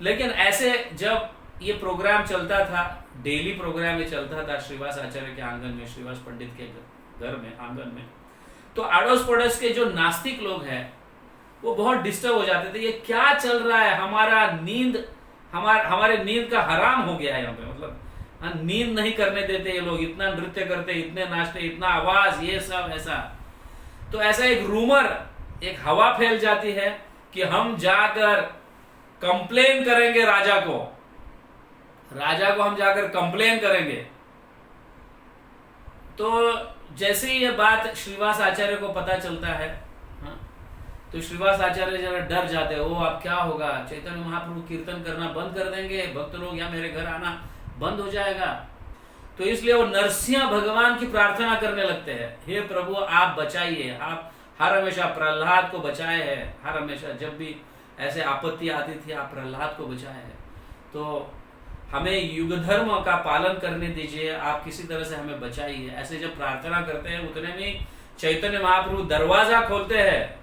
लेकिन ऐसे जब ये प्रोग्राम चलता था, डेली प्रोग्राम ये चलता था श्रीवास आचार्य के आंगन में, श्रीवास पंडित के घर में, आंगन में, तो अड़ोस पड़ोस के जो नास्तिक लोग हैं वो बहुत डिस्टर्ब हो जाते थे। ये क्या चल रहा है, हमारे नींद का हराम हो गया है यहाँ पे, मतलब नींद नहीं करने देते ये लोग, इतना नृत्य करते, इतने नाचते, इतना आवाज, ये सब ऐसा। तो ऐसा एक रूमर, एक हवा फैल जाती है कि हम जाकर कंप्लेन करेंगे राजा को हम जाकर कंप्लेन करेंगे। तो जैसे ही ये बात श्रीवास आचार्य को पता चलता है, तो श्रीवास आचार्य जरा डर जाते हैं। वो अब क्या होगा, चैतन्य महाप्रभु कीर्तन करना बंद कर देंगे, भक्त लोग यहाँ मेरे घर आना बंद हो जाएगा। तो इसलिए वो नरसिंह भगवान की प्रार्थना करने लगते हैं, हे प्रभु आप बचाइए, आप हर हमेशा प्रहलाद को बचाए हैं, हर हमेशा जब भी ऐसे आपत्ति आती थी आप प्रहलाद को बचाए हैं, तो हमें युग धर्म का पालन करने दीजिए, आप किसी तरह से हमें बचाइए। ऐसे जब प्रार्थना करते हैं उतने में चैतन्य महाप्रभु दरवाजा खोलते हैं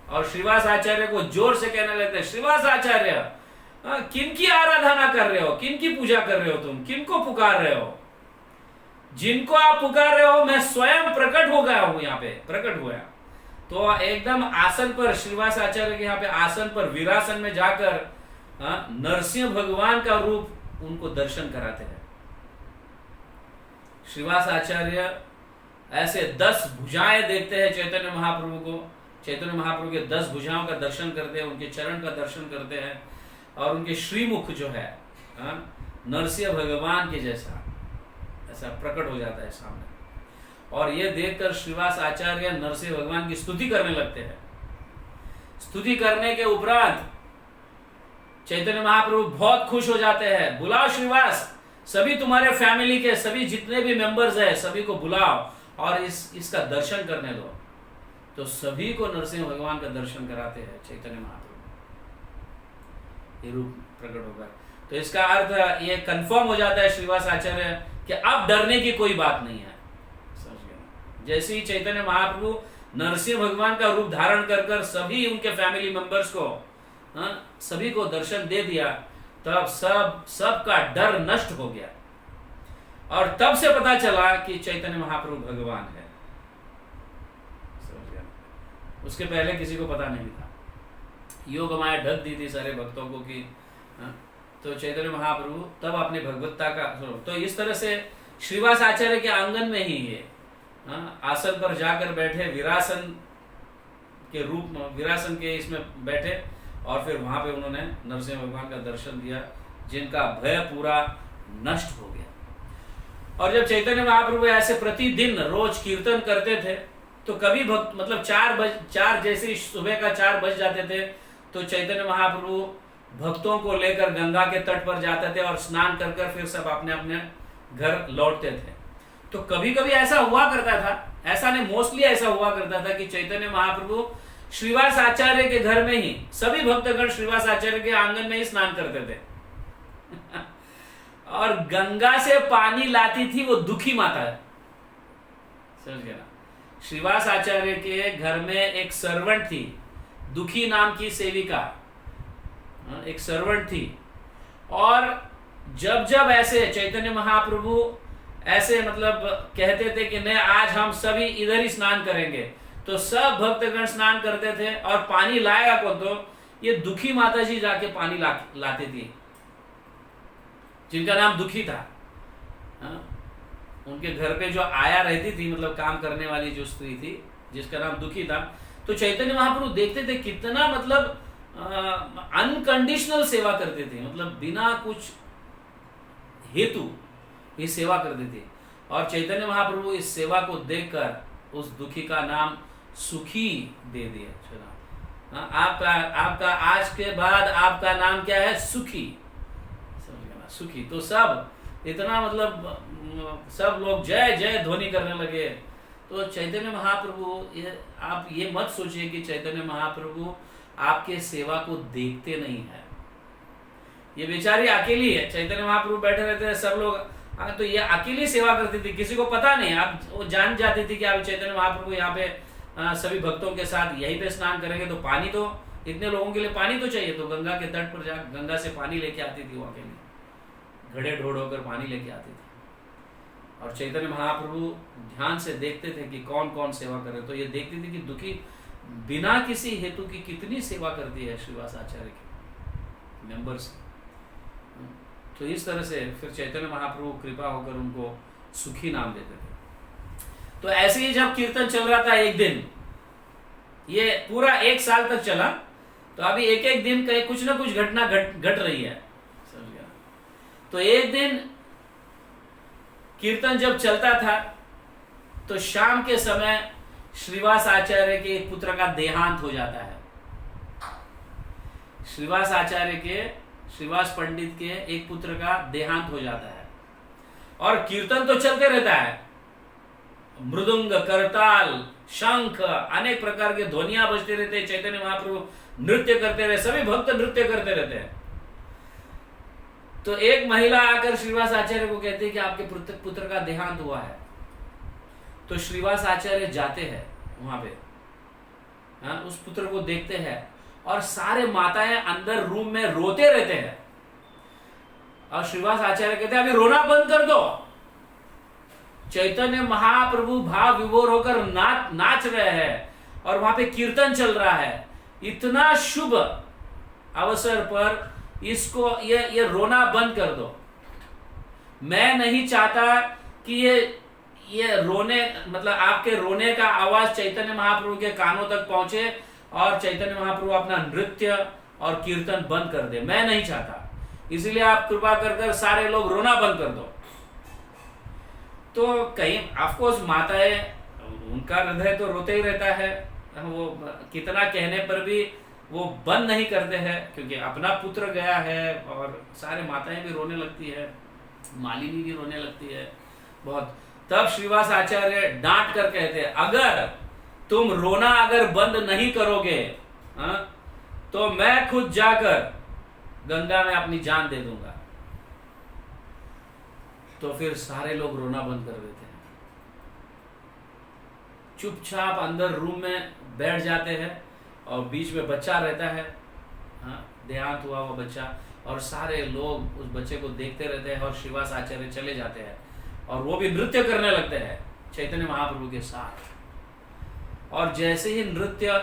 और श्रीवास आचार्य को जोर से कहने लगते हैं, श्रीवास आचार्य किनकी आराधना कर रहे हो, किनकी पूजा कर रहे हो, तुम किनको पुकार रहे हो? जिनको आप पुकार रहे हो मैं स्वयं प्रकट हो गया हूं, यहाँ पे प्रकट हुआ। तो एकदम आसन पर, श्रीवास आचार्य के यहाँ पे आसन पर वीरासन में जाकर नरसिंह भगवान का रूप उनको दर्शन कराते हैं। श्रीवास आचार्य ऐसे 10 भुजाएं देखते हैं चैतन्य महाप्रभु को, चैतन्य महाप्रभु के 10 भुजाओं का दर्शन करते हैं, उनके चरण का दर्शन करते हैं और उनके श्रीमुख जो है नरसिंह भगवान के जैसा ऐसा प्रकट हो जाता है सामने। और ये देखकर श्रीवास आचार्य नरसिंह भगवान की स्तुति करने लगते हैं। स्तुति करने के उपरांत चैतन्य महाप्रभु बहुत खुश हो जाते हैं, बुलाओ श्रीवास, सभी तुम्हारे फैमिली के सभी जितने भी मेंबर्स हैं सभी को बुलाओ और इसका दर्शन करने दो। तो सभी को नरसिंह भगवान का दर्शन कराते हैं चैतन्य महाप्रभु, ये रूप प्रकट होगा। तो इसका अर्थ ये कंफर्म हो जाता है श्रीवास आचार्य कि अब डरने की कोई बात नहीं है। जैसे ही चैतन्य महाप्रभु नरसिंह भगवान का रूप धारण कर सभी उनके फैमिली मेंबर्स को सभी को दर्शन दे दिया, तब सबका डर नष्ट हो गया और तब से पता चला कि चैतन्य महाप्रभु भगवान है। उसके पहले किसी को पता नहीं था। योग माया ढक दी थी सारे भक्तों को कि तो चैतन्य महाप्रभु तब अपने भगवत्ता का, तो इस तरह से श्रीवास आचार्य के आंगन में ही ये आसन पर जाकर बैठे, वीरासन के रूप में, वीरासन के इसमें बैठे और फिर वहां पे उन्होंने नरसिंह भगवान का दर्शन दिया, जिनका भय पूरा नष्ट हो गया। और जब चैतन्य महाप्रभु ऐसे प्रतिदिन रोज कीर्तन करते थे तो कभी भक्त मतलब 4 जैसे सुबह का 4 बज जाते थे तो चैतन्य महाप्रभु भक्तों को लेकर गंगा के तट पर जाते थे और स्नान कर फिर सब अपने अपने घर लौटते थे। तो कभी कभी ऐसा हुआ करता था, ऐसा नहीं मोस्टली ऐसा हुआ करता था कि चैतन्य महाप्रभु श्रीवास आचार्य के घर में ही सभी भक्तगण श्रीवास आचार्य के आंगन में ही स्नान करते थे और गंगा से पानी लाती थी वो दुखी माता है, समझ गया ना। श्रीवास आचार्य के घर में एक सर्वेंट थी, दुखी नाम की सेविका, एक सर्वेंट थी। और जब जब ऐसे चैतन्य महाप्रभु ऐसे मतलब कहते थे कि नहीं आज हम सभी इधर ही स्नान करेंगे, तो सब भक्तगण स्नान करते थे। और पानी लाएगा कौन? तो ये दुखी माता जी जाके पानी लाती थी, जिनका नाम दुखी था। उनके घर पे जो आया रहती थी, मतलब काम करने वाली जो स्त्री थी जिसका नाम दुखी था, तो चैतन्य महाप्रभु देखते थे कितना मतलब अनकंडीशनल सेवा करते थे, मतलब बिना कुछ हेतु ये सेवा करते थे। और चैतन्य महाप्रभु इस सेवा को देखकर उस दुखी का नाम सुखी दे दिया। चला, आपका आज के बाद आपका नाम क्या है? सुखी, समझ गया ना, सुखी। तो सब इतना मतलब सब लोग जय जय ध्वनि करने लगे। तो चैतन्य महाप्रभु, आप ये मत सोचिए कि चैतन्य महाप्रभु आपके सेवा को देखते नहीं है। ये बेचारी अकेली है, चैतन्य महाप्रभु बैठे रहते हैं, सब लोग तो ये अकेली सेवा करती थी, किसी को पता नहीं। आप वो जान जाती थी कि आप चैतन्य महाप्रभु यहाँ पे सभी भक्तों के साथ यहीं पे स्नान करेंगे, तो पानी तो इतने लोगों के लिए पानी तो चाहिए। तो गंगा के तट पर जा गंगा से पानी लेके आती थी, वो अकेली घड़े ढोड़ होकर पानी लेके आती थी। और चैतन्य महाप्रभु ध्यान से देखते थे कि कौन कौन सेवा करे। तो ये देखती थी कि दुखी बिना किसी हेतु की कितनी सेवा करती है श्रीवास आचार्य के मेंबर्स। तो इस तरह से फिर चैतन्य महाप्रभु कृपा होकर उनको सुखी नाम देते थे। तो ऐसे ही जब कीर्तन चल रहा था, एक दिन ये पूरा 1 साल तक चला, तो अभी एक एक दिन कहीं कुछ ना कुछ घटना घट रही है, समझ गया। तो एक दिन कीर्तन जब चलता था तो शाम के समय श्रीवास आचार्य के एक पुत्र का देहांत हो जाता है। श्रीवास आचार्य के, श्रीवास पंडित के एक पुत्र का देहांत हो जाता है। और कीर्तन तो चलते रहता है, मृदंग, करताल, शंख, अनेक प्रकार के ध्वनियां बजते रहते हैं। चैतन्य महाप्रभु नृत्य करते रहे, सभी भक्त नृत्य करते रहते हैं। तो एक महिला आकर श्रीवास आचार्य को कहती है कि आपके पुत्र का देहांत हुआ है। तो श्रीवास आचार्य जाते हैं वहां पे, उस पुत्र को देखते हैं, और सारे माताएं अंदर रूम में रोते रहते हैं। और श्रीवास आचार्य कहते हैं अभी रोना बंद कर दो। चैतन्य महाप्रभु भाव विभोर होकर नाच रहे हैं, और वहां पे कीर्तन चल रहा है। इतना शुभ अवसर पर इसको ये रोना बंद कर दो। मैं नहीं चाहता कि ये रोने, मतलब आपके रोने का आवाज चैतन्य महाप्रभु के कानों तक पहुंचे और चैतन्य महाप्रभु अपना नृत्य और कीर्तन बंद कर दे। मैं नहीं चाहता, इसलिए आप कृपा कर सारे लोग रोना बंद कर दो। तो कहीं ऑफकोर्स माताएं, उनका हृदय तो रोते ही रहता है, वो कितना कहने पर भी वो बंद नहीं करते हैं, क्योंकि अपना पुत्र गया है। और सारे माताएं भी रोने लगती है, मालिनी भी रोने लगती है बहुत। तब श्रीवास आचार्य डांट कर कहते हैं अगर तुम रोना अगर बंद नहीं करोगे तो मैं खुद जाकर गंगा में अपनी जान दे दूंगा। तो फिर सारे लोग रोना बंद कर देते हैं, चुपचाप अंदर रूम में बैठ जाते हैं। और बीच में बच्चा रहता है, देहांत हुआ वो बच्चा, और सारे लोग उस बच्चे को देखते रहते हैं। और श्रीवास आचार्य चले जाते हैं और वो भी नृत्य करने लगते हैं चैतन्य महाप्रभु के साथ। और जैसे ही नृत्य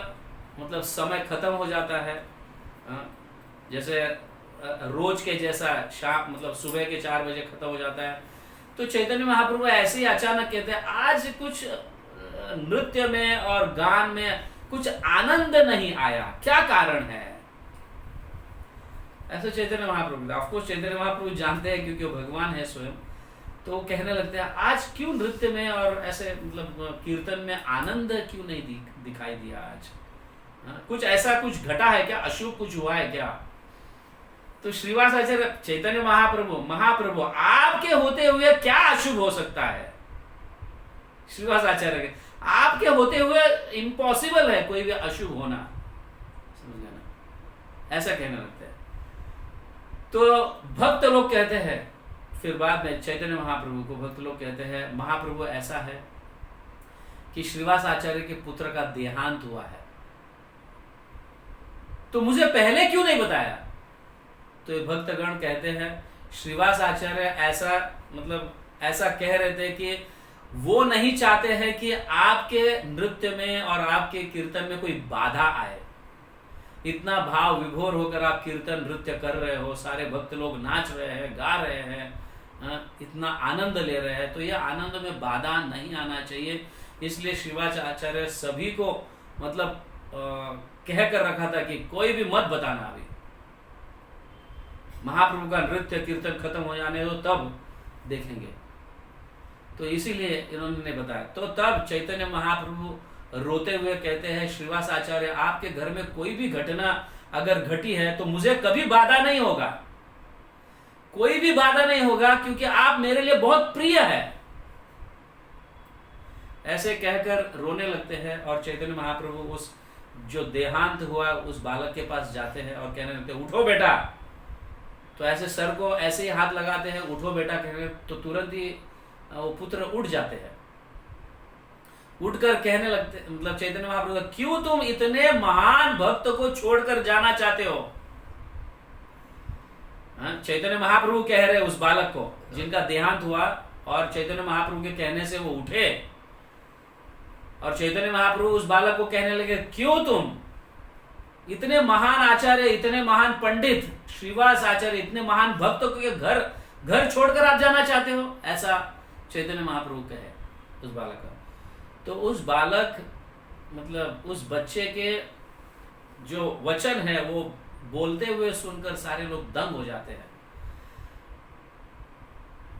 मतलब समय खत्म हो जाता है, जैसे रोज के जैसा शाम मतलब सुबह के 4 बजे खत्म हो जाता है, तो चैतन्य महाप्रभु ऐसे ही अचानक कहते हैं आज कुछ नृत्य में और गान में कुछ आनंद नहीं आया, क्या कारण है? ऐसे चैतन्य महाप्रभु, ऑफकोर्स चैतन्य महाप्रभु जानते हैं क्योंकि वो भगवान है स्वयं। तो वो कहने लगते हैं आज क्यों नृत्य में और ऐसे मतलब कीर्तन में आनंद क्यों नहीं दिखाई दिया आज? कुछ ऐसा कुछ घटा है क्या? अशुभ कुछ हुआ है क्या? तो श्रीवास आचार्य, चैतन्य महाप्रभु आपके होते हुए क्या अशुभ हो सकता है? श्रीवास आचार्य, आपके होते हुए इम्पॉसिबल है कोई भी अशुभ होना, समझ गए ना, ऐसा कहने लगते हैं। तो भक्त लोग कहते हैं, फिर बाद में चैतन्य महाप्रभु को भक्त लोग कहते हैं, महाप्रभु ऐसा है कि श्रीवास आचार्य के पुत्र का देहांत हुआ है, तो मुझे पहले क्यों नहीं बताया? तो ये भक्तगण कहते हैं श्रीवास आचार्य ऐसा मतलब ऐसा कह रहे थे कि वो नहीं चाहते हैं कि आपके नृत्य में और आपके कीर्तन में कोई बाधा आए। इतना भाव विभोर होकर आप कीर्तन नृत्य कर रहे हो, सारे भक्त लोग नाच रहे हैं, गा रहे हैं, इतना आनंद ले रहे हैं, तो ये आनंद में बाधा नहीं आना चाहिए। इसलिए श्रीवास आचार्य सभी को मतलब कह कर रखा था कि कोई भी मत बताना, अभी महाप्रभु का नृत्य कीर्तन खत्म हो जाने दो तब देखेंगे। तो इसीलिए इन्होंने बताया। तो तब चैतन्य महाप्रभु रोते हुए कहते हैं, श्रीवास आचार्य आपके घर में कोई भी घटना अगर घटी है तो मुझे कभी बाधा नहीं होगा, कोई भी बाधा नहीं होगा, क्योंकि आप मेरे लिए बहुत प्रिय है। ऐसे कहकर रोने लगते हैं और चैतन्य महाप्रभु उस जो देहांत हुआ उस बालक के पास जाते हैं और कहने लगते हैं, उठो बेटा। तो ऐसे सर को ऐसे ही हाथ लगाते हैं, उठो बेटा कहने, तो तुरंत ही वो पुत्र उठ जाते हैं। उठकर कहने लगते, मतलब चैतन्य महाप्रभु, क्यों तुम इतने महान भक्त को छोड़कर जाना चाहते हो? चैतन्य महाप्रभु कह रहे उस बालक को जिनका देहांत हुआ, और चैतन्य महाप्रभु के कहने से वो उठे, और चैतन्य महाप्रभु उस बालक को कहने लगे, क्यों तुम इतने महान आचार्य, इतने महान पंडित श्रीवास आचार्य, इतने महान भक्तों के घर छोड़कर आप जाना चाहते हो? ऐसा चैतन्य महाप्रभु कहे उस बालक का। तो उस बालक मतलब उस बच्चे के जो वचन है वो बोलते हुए सुनकर सारे लोग दंग हो जाते हैं।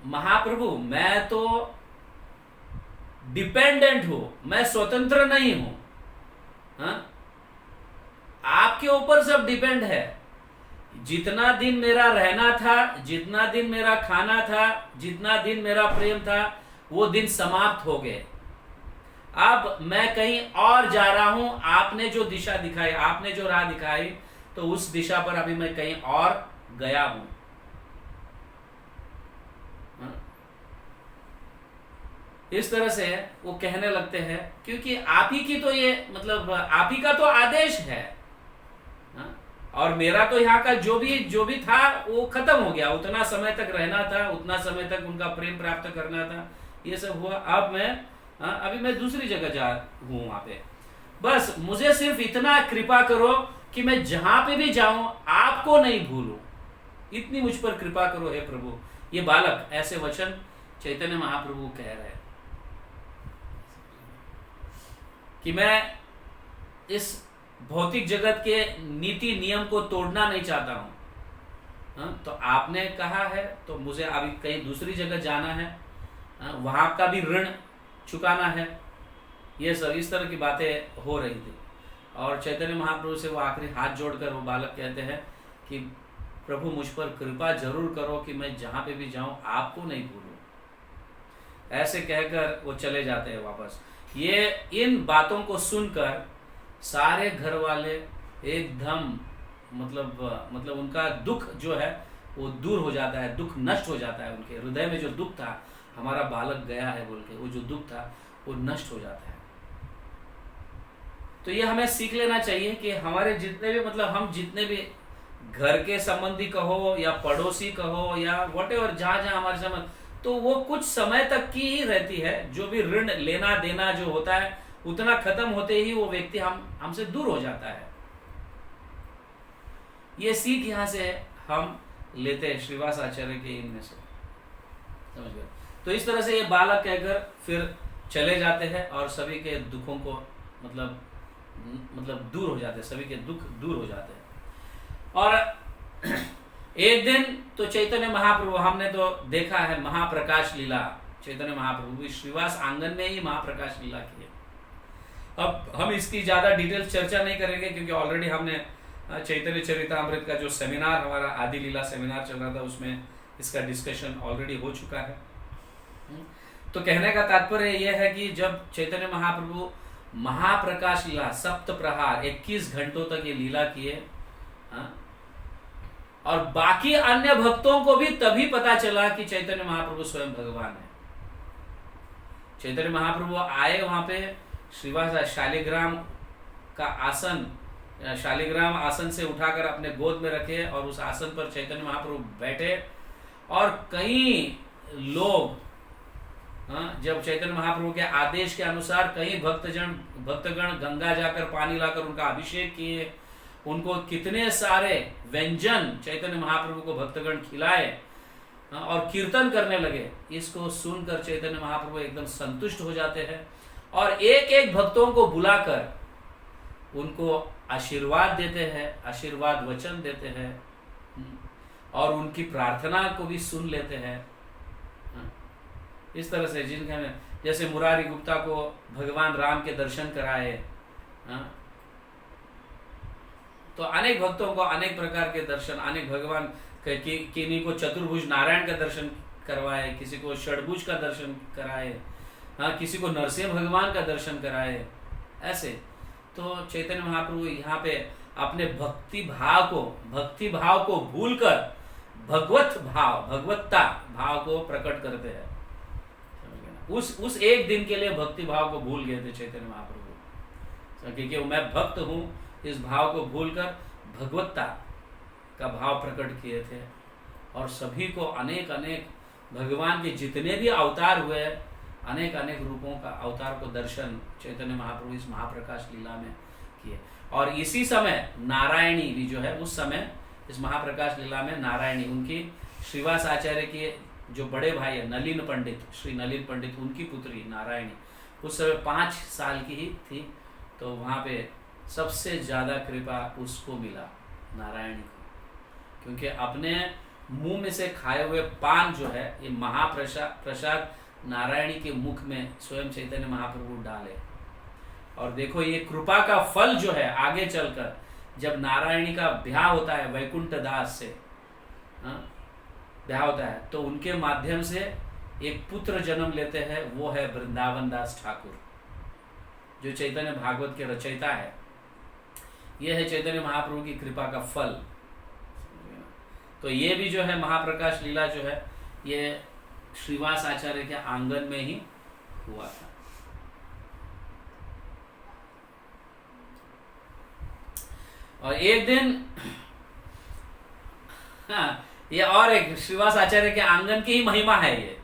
महाप्रभु मैं तो डिपेंडेंट हूं, मैं स्वतंत्र नहीं हूं, आपके ऊपर सब डिपेंड है। जितना दिन मेरा रहना था, जितना दिन मेरा खाना था, जितना दिन मेरा प्रेम था, वो दिन समाप्त हो गए। अब मैं कहीं और जा रहा हूं। आपने जो दिशा दिखाई, आपने जो राह दिखाई, तो उस दिशा पर अभी मैं कहीं और गया हूं। इस तरह से वो कहने लगते हैं, क्योंकि आप ही की तो ये मतलब आप ही का तो आदेश है, और मेरा तो यहाँ का जो भी था वो खत्म हो गया। उतना समय तक रहना था, उतना समय तक उनका प्रेम प्राप्त करना था, ये सब हुआ। अब मैं अभी मैं दूसरी जगह जा हूँ वहां पे। बस मुझे सिर्फ इतना कृपा करो कि मैं जहां पे भी जाऊं आपको नहीं भूलूं, इतनी मुझ पर कृपा करो हे प्रभु। ये बालक ऐसे वचन चैतन्य महाप्रभु कह रहे हैं कि मैं इस भौतिक जगत के नीति नियम को तोड़ना नहीं चाहता हूं। तो आपने कहा है तो मुझे अभी कहीं दूसरी जगह जाना है, वहां का भी ऋण चुकाना है। ये सब इस तरह की बातें हो रही थी। और चैतन्य महाप्रभु से वो आखिरी हाथ जोड़कर वो बालक कहते हैं कि प्रभु मुझ पर कृपा जरूर करो कि मैं जहां पे भी जाऊं आपको नहीं भूलूं। ऐसे कहकर वो चले जाते हैं वापस। ये इन बातों को सुनकर सारे घर वाले एकदम मतलब उनका दुख जो है वो दूर हो जाता है, दुख नष्ट हो जाता है। उनके हृदय में जो दुख था, हमारा बालक गया है बोल के, वो जो दुख था वो नष्ट हो जाता है। तो ये हमें सीख लेना चाहिए कि हमारे जितने भी मतलब हम जितने भी घर के संबंधी कहो या पड़ोसी कहो या व्हाटएवर, जहां जहां हमारे संबंध, तो वो कुछ समय तक की ही रहती है। जो भी ऋण लेना देना जो होता है उतना खत्म होते ही वो व्यक्ति हमसे दूर हो जाता है। ये सीख यहां से हम लेते हैं श्रीवास आचार्य के इनमें से, समझ गए। तो इस तरह से ये बालक कहकर फिर चले जाते हैं और सभी के दुखों को मतलब दूर हो जाते हैं, सभी के दुख दूर हो जाते हैं। और एक दिन तो चैतन्य महाप्रभु, हमने तो देखा है महाप्रकाश लीला, चैतन्य महाप्रभु भी श्रीवास आंगन में ही महाप्रकाश लीला की है। अब हम इसकी ज्यादा डिटेल चर्चा नहीं करेंगे क्योंकि ऑलरेडी हमने चैतन्य चरितामृत का जो सेमिनार, हमारा आदि लीला सेमिनार चल रहा था, उसमें इसका डिस्कशन ऑलरेडी हो चुका है। तो कहने का तात्पर्य यह है कि जब चैतन्य महाप्रभु महाप्रकाश लीला सप्त प्रहार 21 घंटों तक ये लीला किए, हाँ, और बाकी अन्य भक्तों को भी तभी पता चला कि चैतन्य महाप्रभु स्वयं भगवान है। चैतन्य महाप्रभु आए वहां पे, श्रीवास शालिग्राम का आसन, शालिग्राम आसन से उठाकर अपने गोद में रखे और उस आसन पर चैतन्य महाप्रभु बैठे, और कई लोग, जब चैतन्य महाप्रभु के आदेश के अनुसार कई भक्तगण गंगा जाकर पानी लाकर उनका अभिषेक किए, उनको कितने सारे व्यंजन चैतन्य महाप्रभु को भक्तगण खिलाए और कीर्तन करने लगे। इसको सुनकर चैतन्य महाप्रभु एकदम संतुष्ट हो जाते हैं और एक एक भक्तों को बुलाकर उनको आशीर्वाद देते हैं, आशीर्वाद वचन देते हैं और उनकी प्रार्थना को भी सुन लेते हैं। इस तरह से जिनके जैसे मुरारी गुप्ता को भगवान राम के दर्शन कराए, तो अनेक भक्तों को अनेक प्रकार के दर्शन, अनेक भगवान किन्हीं को चतुर्भुज नारायण का दर्शन करवाए, किसी को षडभुज का दर्शन कराए, किसी को नरसिंह भगवान का दर्शन कराए। ऐसे तो चैतन्य महाप्रभु यहाँ पे अपने भक्ति भाव को भूलकर भगवत भाव, भगवत्ता भाव को प्रकट करते हैं। उस एक दिन के लिए भक्ति भाव को भूल गए थे चैतन्य महाप्रभु, क्योंकि मैं भक्त हूँ, इस भाव को भूलकर भगवत्ता का भाव प्रकट किए थे। और सभी को अनेक अनेक भगवान के जितने भी अवतार हुए, अनेक अनेक रूपों का अवतार को दर्शन चैतन्य महाप्रभु इस महाप्रकाश लीला में किए। और इसी समय नारायणी भी जो है, उस समय इस महाप्रकाश लीला में नारायणी, उनकी श्रीवास आचार्य के जो बड़े भाई है नलिन पंडित, श्री नलिन पंडित, उनकी पुत्री नारायणी उस समय 5 साल की ही थी। तो वहाँ पे सबसे ज्यादा कृपा उसको मिला, नारायणी को, क्योंकि अपने मुंह में से खाए हुए पान जो है, ये महाप्रसाद नारायणी के मुख में स्वयं चैतन्य महाप्रभु डाले। और देखो ये कृपा का फल जो है, आगे चलकर जब नारायणी का ब्याह होता है वैकुंठ दास से, ब्याह होता है, तो उनके माध्यम से एक पुत्र जन्म लेते हैं, वो है वृंदावन दास ठाकुर, जो चैतन्य भागवत के रचयिता है। यह है चैतन्य महाप्रभु की कृपा का फल। तो ये भी जो है महाप्रकाश लीला जो है, ये श्रीवास आचार्य के आंगन में ही हुआ था। और एक दिन, ये और एक श्रीवास आचार्य के आंगन की ही महिमा है ये।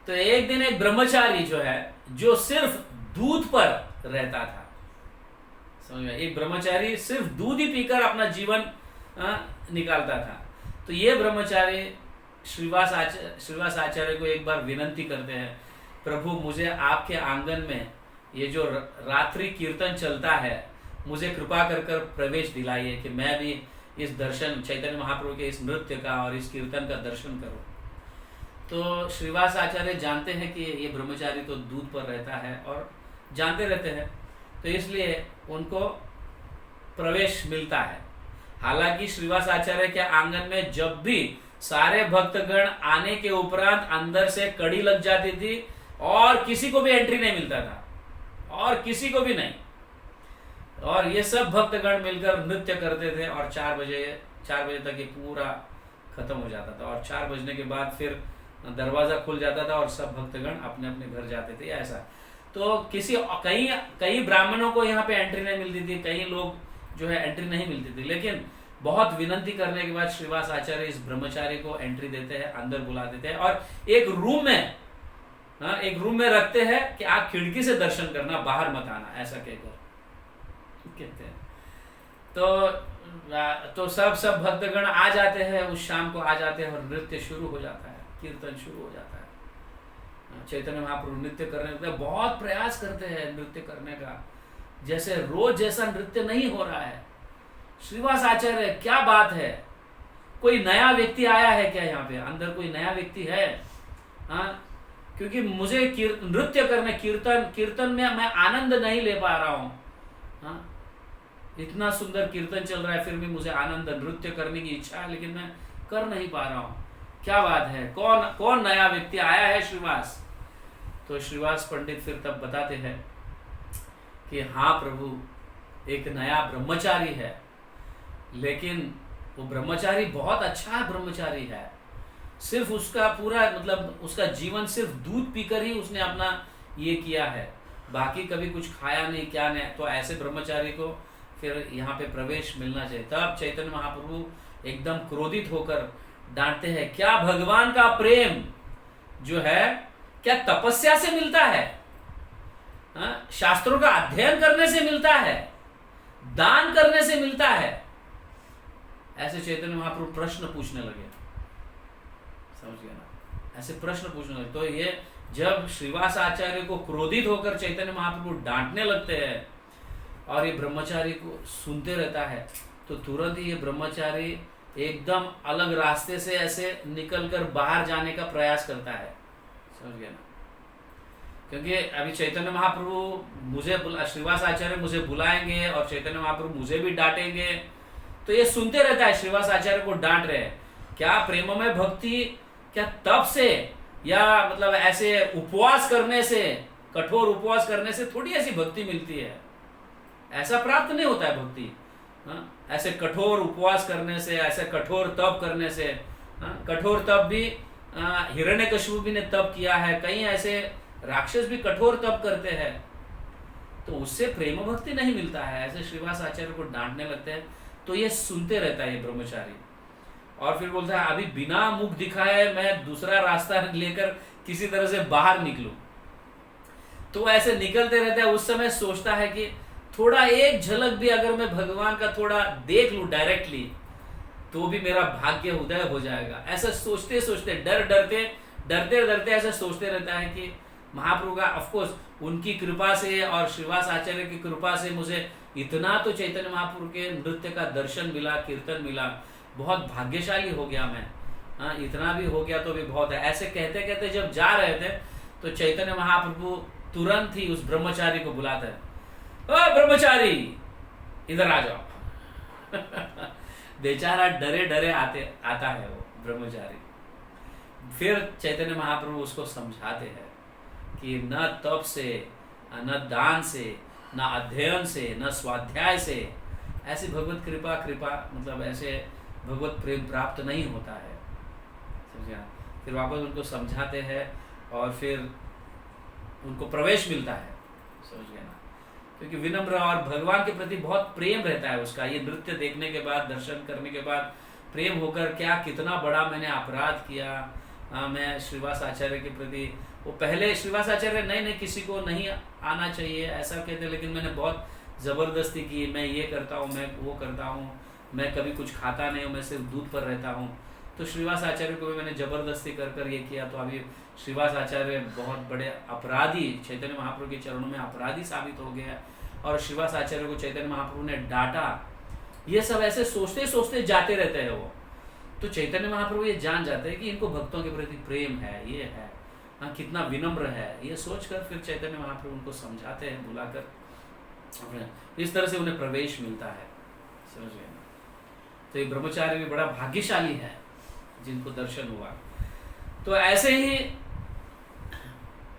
तो एक दिन एक ब्रह्मचारी जो है, जो सिर्फ दूध पर रहता था, समझ में, एक ब्रह्मचारी सिर्फ दूध ही पीकर अपना जीवन निकालता था। तो ये ब्रह्मचारी श्रीवास आचार्य को एक बार विनंती करते हैं, प्रभु मुझे आपके आंगन में ये जो रात्रि कीर्तन चलता है, मुझे कृपा कर प्रवेश दिलाइए कि मैं भी इस दर्शन, चैतन्य महाप्रभु के इस नृत्य का और इस कीर्तन का दर्शन करूं। तो श्रीवास आचार्य जानते हैं कि ये ब्रह्मचारी तो दूध पर रहता है और जानते रहते हैं, तो इसलिए उनको प्रवेश मिलता है। हालांकि श्रीवास आचार्य के आंगन में जब भी सारे भक्तगण आने के उपरांत अंदर से कड़ी लग जाती थी और किसी को भी एंट्री नहीं मिलता था, और किसी को भी नहीं, और ये सब भक्तगण मिलकर नृत्य करते थे और 4 बजे तक ये पूरा खत्म हो जाता था। और 4 बजने के बाद फिर दरवाजा खुल जाता था और सब भक्तगण अपने अपने घर जाते थे। ऐसा तो कई ब्राह्मणों को यहाँ पे एंट्री नहीं मिलती थी, कई लोग जो है एंट्री नहीं मिलती थी, लेकिन बहुत विनंती करने के बाद श्रीवास आचार्य इस ब्रह्मचारी को एंट्री देते हैं, अंदर बुला देते हैं और एक रूम में रखते हैं कि आप खिड़की से दर्शन करना, बाहर मत आना, ऐसा कहते हैं। तो सब भक्तगण आ जाते हैं, उस शाम को आ जाते हैं और नृत्य शुरू हो जाता है, कीर्तन शुरू हो जाता है। चैतन्य महाप्रभु नृत्य करने, बहुत प्रयास करते हैं नृत्य करने का, जैसे रोज जैसा नृत्य नहीं हो रहा है। श्रीवास आचार्य, क्या बात है, कोई नया व्यक्ति आया है क्या यहाँ पे, अंदर कोई नया व्यक्ति है? क्योंकि मुझे नृत्य करने, कीर्तन में मैं आनंद नहीं ले पा रहा हूँ। इतना सुंदर कीर्तन चल रहा है, फिर भी मुझे आनंद, नृत्य करने की इच्छा है, लेकिन मैं कर नहीं पा रहा हूँ। क्या बात है, कौन नया व्यक्ति आया है श्रीवास? तो श्रीवास पंडित फिर तब बताते हैं कि हाँ प्रभु, एक नया ब्रह्मचारी है, लेकिन वो ब्रह्मचारी बहुत अच्छा ब्रह्मचारी है, सिर्फ उसका पूरा मतलब उसका जीवन सिर्फ दूध पीकर ही उसने अपना ये किया है, बाकी कभी कुछ खाया नहीं क्या नहीं। तो ऐसे ब्रह्मचारी को फिर यहाँ पे प्रवेश मिलना चाहिए। तब चैतन्य महाप्रभु एकदम क्रोधित होकर डांटते हैं, क्या भगवान का प्रेम जो है क्या तपस्या से मिलता है? शास्त्रों का अध्ययन करने से मिलता है? दान करने से मिलता है? ऐसे चैतन्य महाप्रभु प्रश्न पूछने लगे, समझ गया ना, ऐसे प्रश्न पूछने लगे। तो ये जब श्रीवास आचार्य को क्रोधित होकर चैतन्य महाप्रभु डांटने लगते हैं और ये ब्रह्मचारी को सुनते रहता है, तो तुरंत ही ये ब्रह्मचारी एकदम अलग रास्ते से ऐसे निकलकर बाहर जाने का प्रयास करता है, समझ गया ना। क्योंकि अभी चैतन्य महाप्रभु मुझे श्रीवास आचार्य मुझे बुलाएंगे और चैतन्य महाप्रभु मुझे भी डांटेंगे, तो ये सुनते रहता है श्रीवास आचार्य को डांट रहे हैं। क्या प्रेममय भक्ति क्या तप से या मतलब ऐसे उपवास करने से, कठोर उपवास करने से थोड़ी ऐसी भक्ति मिलती है? ऐसा प्राप्त नहीं होता है भक्ति। ऐसे कठोर उपवास करने से, ऐसे कठोर तप करने से, कठोर तप भी हिरण्यकशिपु भी ने तप किया है, कई ऐसे राक्षस भी कठोर तप करते हैं, तो उससे प्रेम भक्ति नहीं मिलता है। ऐसे श्रीवास आचार्य को डांटने लगते हैं, तो ये सुनते रहता है ये ब्रह्मचारी, और फिर बोलता है अभी बिना मुख दिखाए मैं दूसरा रास्ता लेकर किसी तरह से बाहर निकलूं। तो ऐसे निकलते रहता है। उस समय सोचता है कि थोड़ा एक झलक भी अगर मैं भगवान का थोड़ा देख लूं डायरेक्टली, तो भी मेरा भाग्य उदय हो जाएगा। ऐसा सोचते सोचते डरते डरते ऐसा सोचते रहता है कि महाप्रभु का ऑफकोर्स उनकी कृपा से और श्रीवास आचार्य की कृपा से मुझे इतना तो चैतन्य महाप्रभु के नृत्य का दर्शन मिला, कीर्तन मिला, बहुत भाग्यशाली हो गया मैं। इतना भी हो गया तो भी बहुत है। ऐसे कहते कहते जब जा रहे थे तो चैतन्य महाप्रभु तुरंत ही उस ब्रह्मचारी को बुलाते हैं, ओ ब्रह्मचारी इधर आ जाओ। बेचारा डरे डरे आता है वो ब्रह्मचारी। फिर चैतन्य महाप्रभु उसको समझाते हैं कि न तप से, न दान से, न अध्ययन से, न स्वाध्याय से ऐसी भगवत कृपा मतलब ऐसे भगवत प्रेम प्राप्त नहीं होता है, समझा। फिर वापस उनको समझाते हैं और फिर उनको प्रवेश मिलता है, समझ गया ना। क्योंकि विनम्र और भगवान के प्रति बहुत प्रेम रहता है उसका। ये नृत्य देखने के बाद, दर्शन करने के बाद प्रेम होकर क्या कितना बड़ा मैंने अपराध किया। मैं श्रीवास आचार्य के प्रति, वो पहले श्रीवास आचार्य नहीं किसी को नहीं आना चाहिए ऐसा कहते, लेकिन मैंने बहुत ज़बरदस्ती की, मैं ये करता हूँ, मैं वो करता हूँ, मैं कभी कुछ खाता नहीं हूँ, मैं सिर्फ दूध पर रहता हूँ। तो श्रीवास आचार्य को भी मैंने ज़बरदस्ती कर ये किया, तो अभी श्रीवास आचार्य बहुत बड़े अपराधी, चैतन्य महाप्रभु के चरणों में अपराधी साबित हो गया। और श्रीवास आचार्य को चैतन्य महाप्रभु ने डांटा। ये सब ऐसे सोचते सोचते जाते रहते हैं वो। तो चैतन्य महाप्रभु ये जान जाते हैं कि इनको भक्तों के प्रति प्रेम है, ये है, कितना विनम्र है। ये सोचकर फिर चैतन्य महाप्रभु उनको समझाते हैं बुलाकर। इस तरह से उन्हें प्रवेश मिलता है, समझ गए ना। तो ये ब्रह्मचारी भी बड़ा भाग्यशाली है जिनको दर्शन हुआ। तो ऐसे ही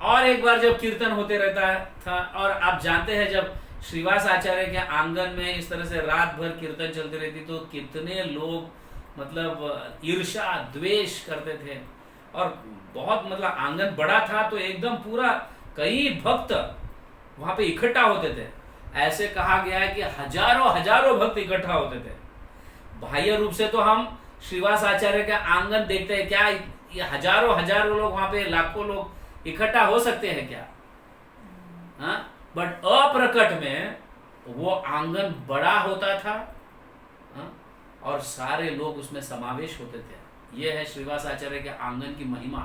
और एक बार जब कीर्तन होते रहता था, और आप जानते हैं जब श्रीवास आचार्य के आंगन में इस तरह से रात भर कीर्तन चलती रहती, तो कितने लोग मतलब ईर्ष्या द्वेष करते थे। और बहुत मतलब आंगन बड़ा था, तो एकदम पूरा कई भक्त वहां पे इकट्ठा होते थे। ऐसे कहा गया है कि हजारों हजारों भक्त इकट्ठा होते थे। बाह्य रूप से तो हम श्रीवास आचार्य का आंगन देखते हैं, क्या ये हजारों हजारों लोग वहां पे, लाखों लोग इकट्ठा हो सकते हैं क्या? बट अप्रकट में वो आंगन बड़ा होता था, और सारे लोग उसमें समावेश होते थे। ये है श्रीवास आचार्य के आंगन की महिमा,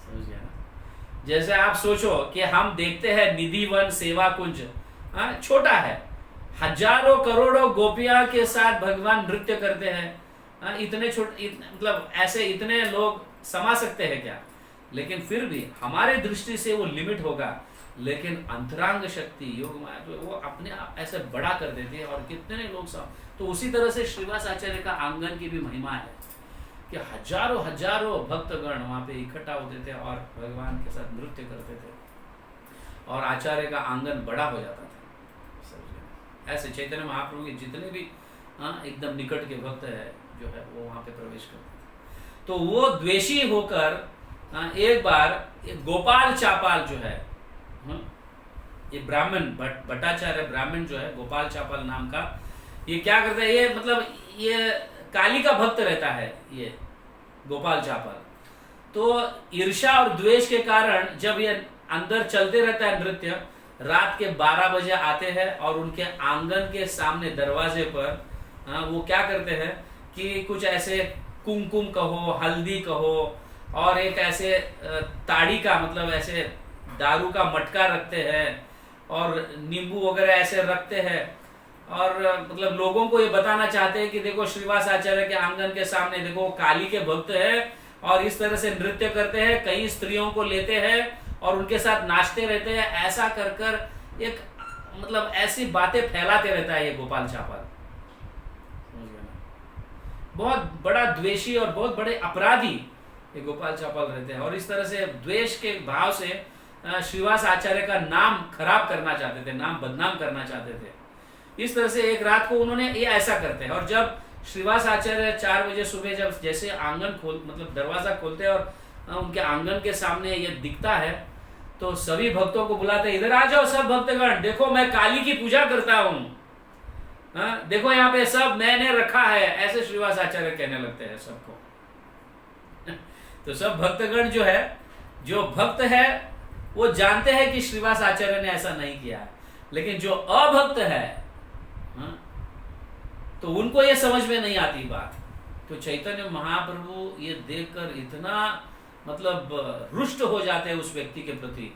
समझ गया ना। जैसे आप सोचो कि हम देखते हैं निधि वन सेवा कुंज, छोटा है, हजारों करोड़ों गोपियां के साथ भगवान नृत्य करते हैं। इतने छोटे मतलब ऐसे इतने लोग समा सकते हैं क्या? लेकिन फिर भी हमारे दृष्टि से वो लिमिट होगा, लेकिन अंतरांग शक्ति योग माया तो वो अपने आप ऐसे बड़ा कर देती है, और कितने लोग सब। तो उसी तरह से श्रीवास आचार्य का आंगन की भी महिमा है। कि हजारों हजारों भक्तगण वहां पे इकट्ठा होते थे और भगवान के साथ नृत्य करते थे और आचार्य का आंगन बड़ा हो जाता था। समझे? ऐसे चैतन्य महाप्रभु के जितने भी एकदम निकट के भक्त है जो है वो वहां पे प्रवेश करते थे। तो वो द्वेषी होकर एक बार गोपाल चापाल जो है, ये ब्राह्मण भट्टाचार्य ब्राह्मण जो है गोपाल चापाल नाम का, ये क्या करता है, ये मतलब ये काली का भक्त रहता है ये गोपाल चापाल। तो ईर्ष्या और द्वेष के कारण जब ये अंदर चलते रहता है नृत्य, रात के 12 बजे आते हैं और उनके आंगन के सामने दरवाजे पर वो क्या करते हैं कि कुछ ऐसे कुमकुम कहो, हल्दी कहो और एक ऐसे ताड़ी का मतलब ऐसे दारू का मटका रखते हैं और नींबू वगैरह ऐसे रखते हैं और मतलब लोगों को ये बताना चाहते हैं कि देखो श्रीवास आचार्य के आंगन के सामने देखो काली के भक्त है और इस तरह से नृत्य करते हैं, कई स्त्रियों को लेते हैं और उनके साथ नाचते रहते हैं। ऐसा कर कर एक मतलब ऐसी बातें फैलाते रहता है ये गोपाल चापाल। बहुत बड़ा द्वेषी और बहुत बड़े अपराधी ये गोपाल चापाल रहते हैं और इस तरह से द्वेष के भाव से श्रीवास आचार्य का नाम खराब करना चाहते थे, नाम बदनाम करना चाहते थे। इस तरह से एक रात को उन्होंने ये ऐसा करते हैं और जब श्रीवास आचार्य 4 बजे सुबह जब जैसे आंगन खोल मतलब दरवाजा खोलते हैं और उनके आंगन के सामने ये दिखता है तो सभी भक्तों को बुलाते हैं, इधर आ जाओ सब भक्तगण, देखो मैं काली की पूजा करता हूँ, देखो यहाँ पे सब मैंने रखा है, ऐसे श्रीवास आचार्य कहने लगते हैं सबको। तो सब भक्तगण जो है, जो भक्त है वो जानते हैं कि श्रीवास आचार्य ने ऐसा नहीं किया है, लेकिन जो अभक्त है तो उनको ये समझ में नहीं आती बात। तो चैतन्य महाप्रभु ये देखकर इतना मतलब रुष्ट हो जाते हैं उस व्यक्ति के प्रति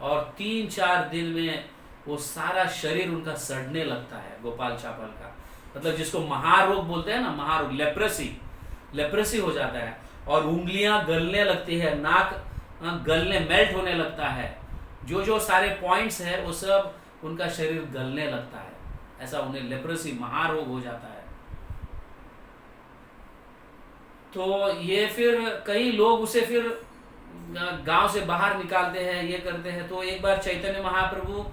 और 3-4 दिन में वो सारा शरीर उनका सड़ने लगता है गोपाल चापाल का, मतलब जिसको महारोग बोलते हैं ना, महारोग, लेप्रेसी हो जाता है और उंगलियां गलने लगती है, नाक गलने मेल्ट होने लगता है, जो सारे पॉइंट्स है वो सब उनका शरीर गलने लगता है, ऐसा उन्हें लेप्रेसी महारोग हो जाता है। तो ये फिर कई लोग उसे फिर गांव से बाहर निकालते हैं, ये करते हैं। तो एक बार चैतन्य महाप्रभु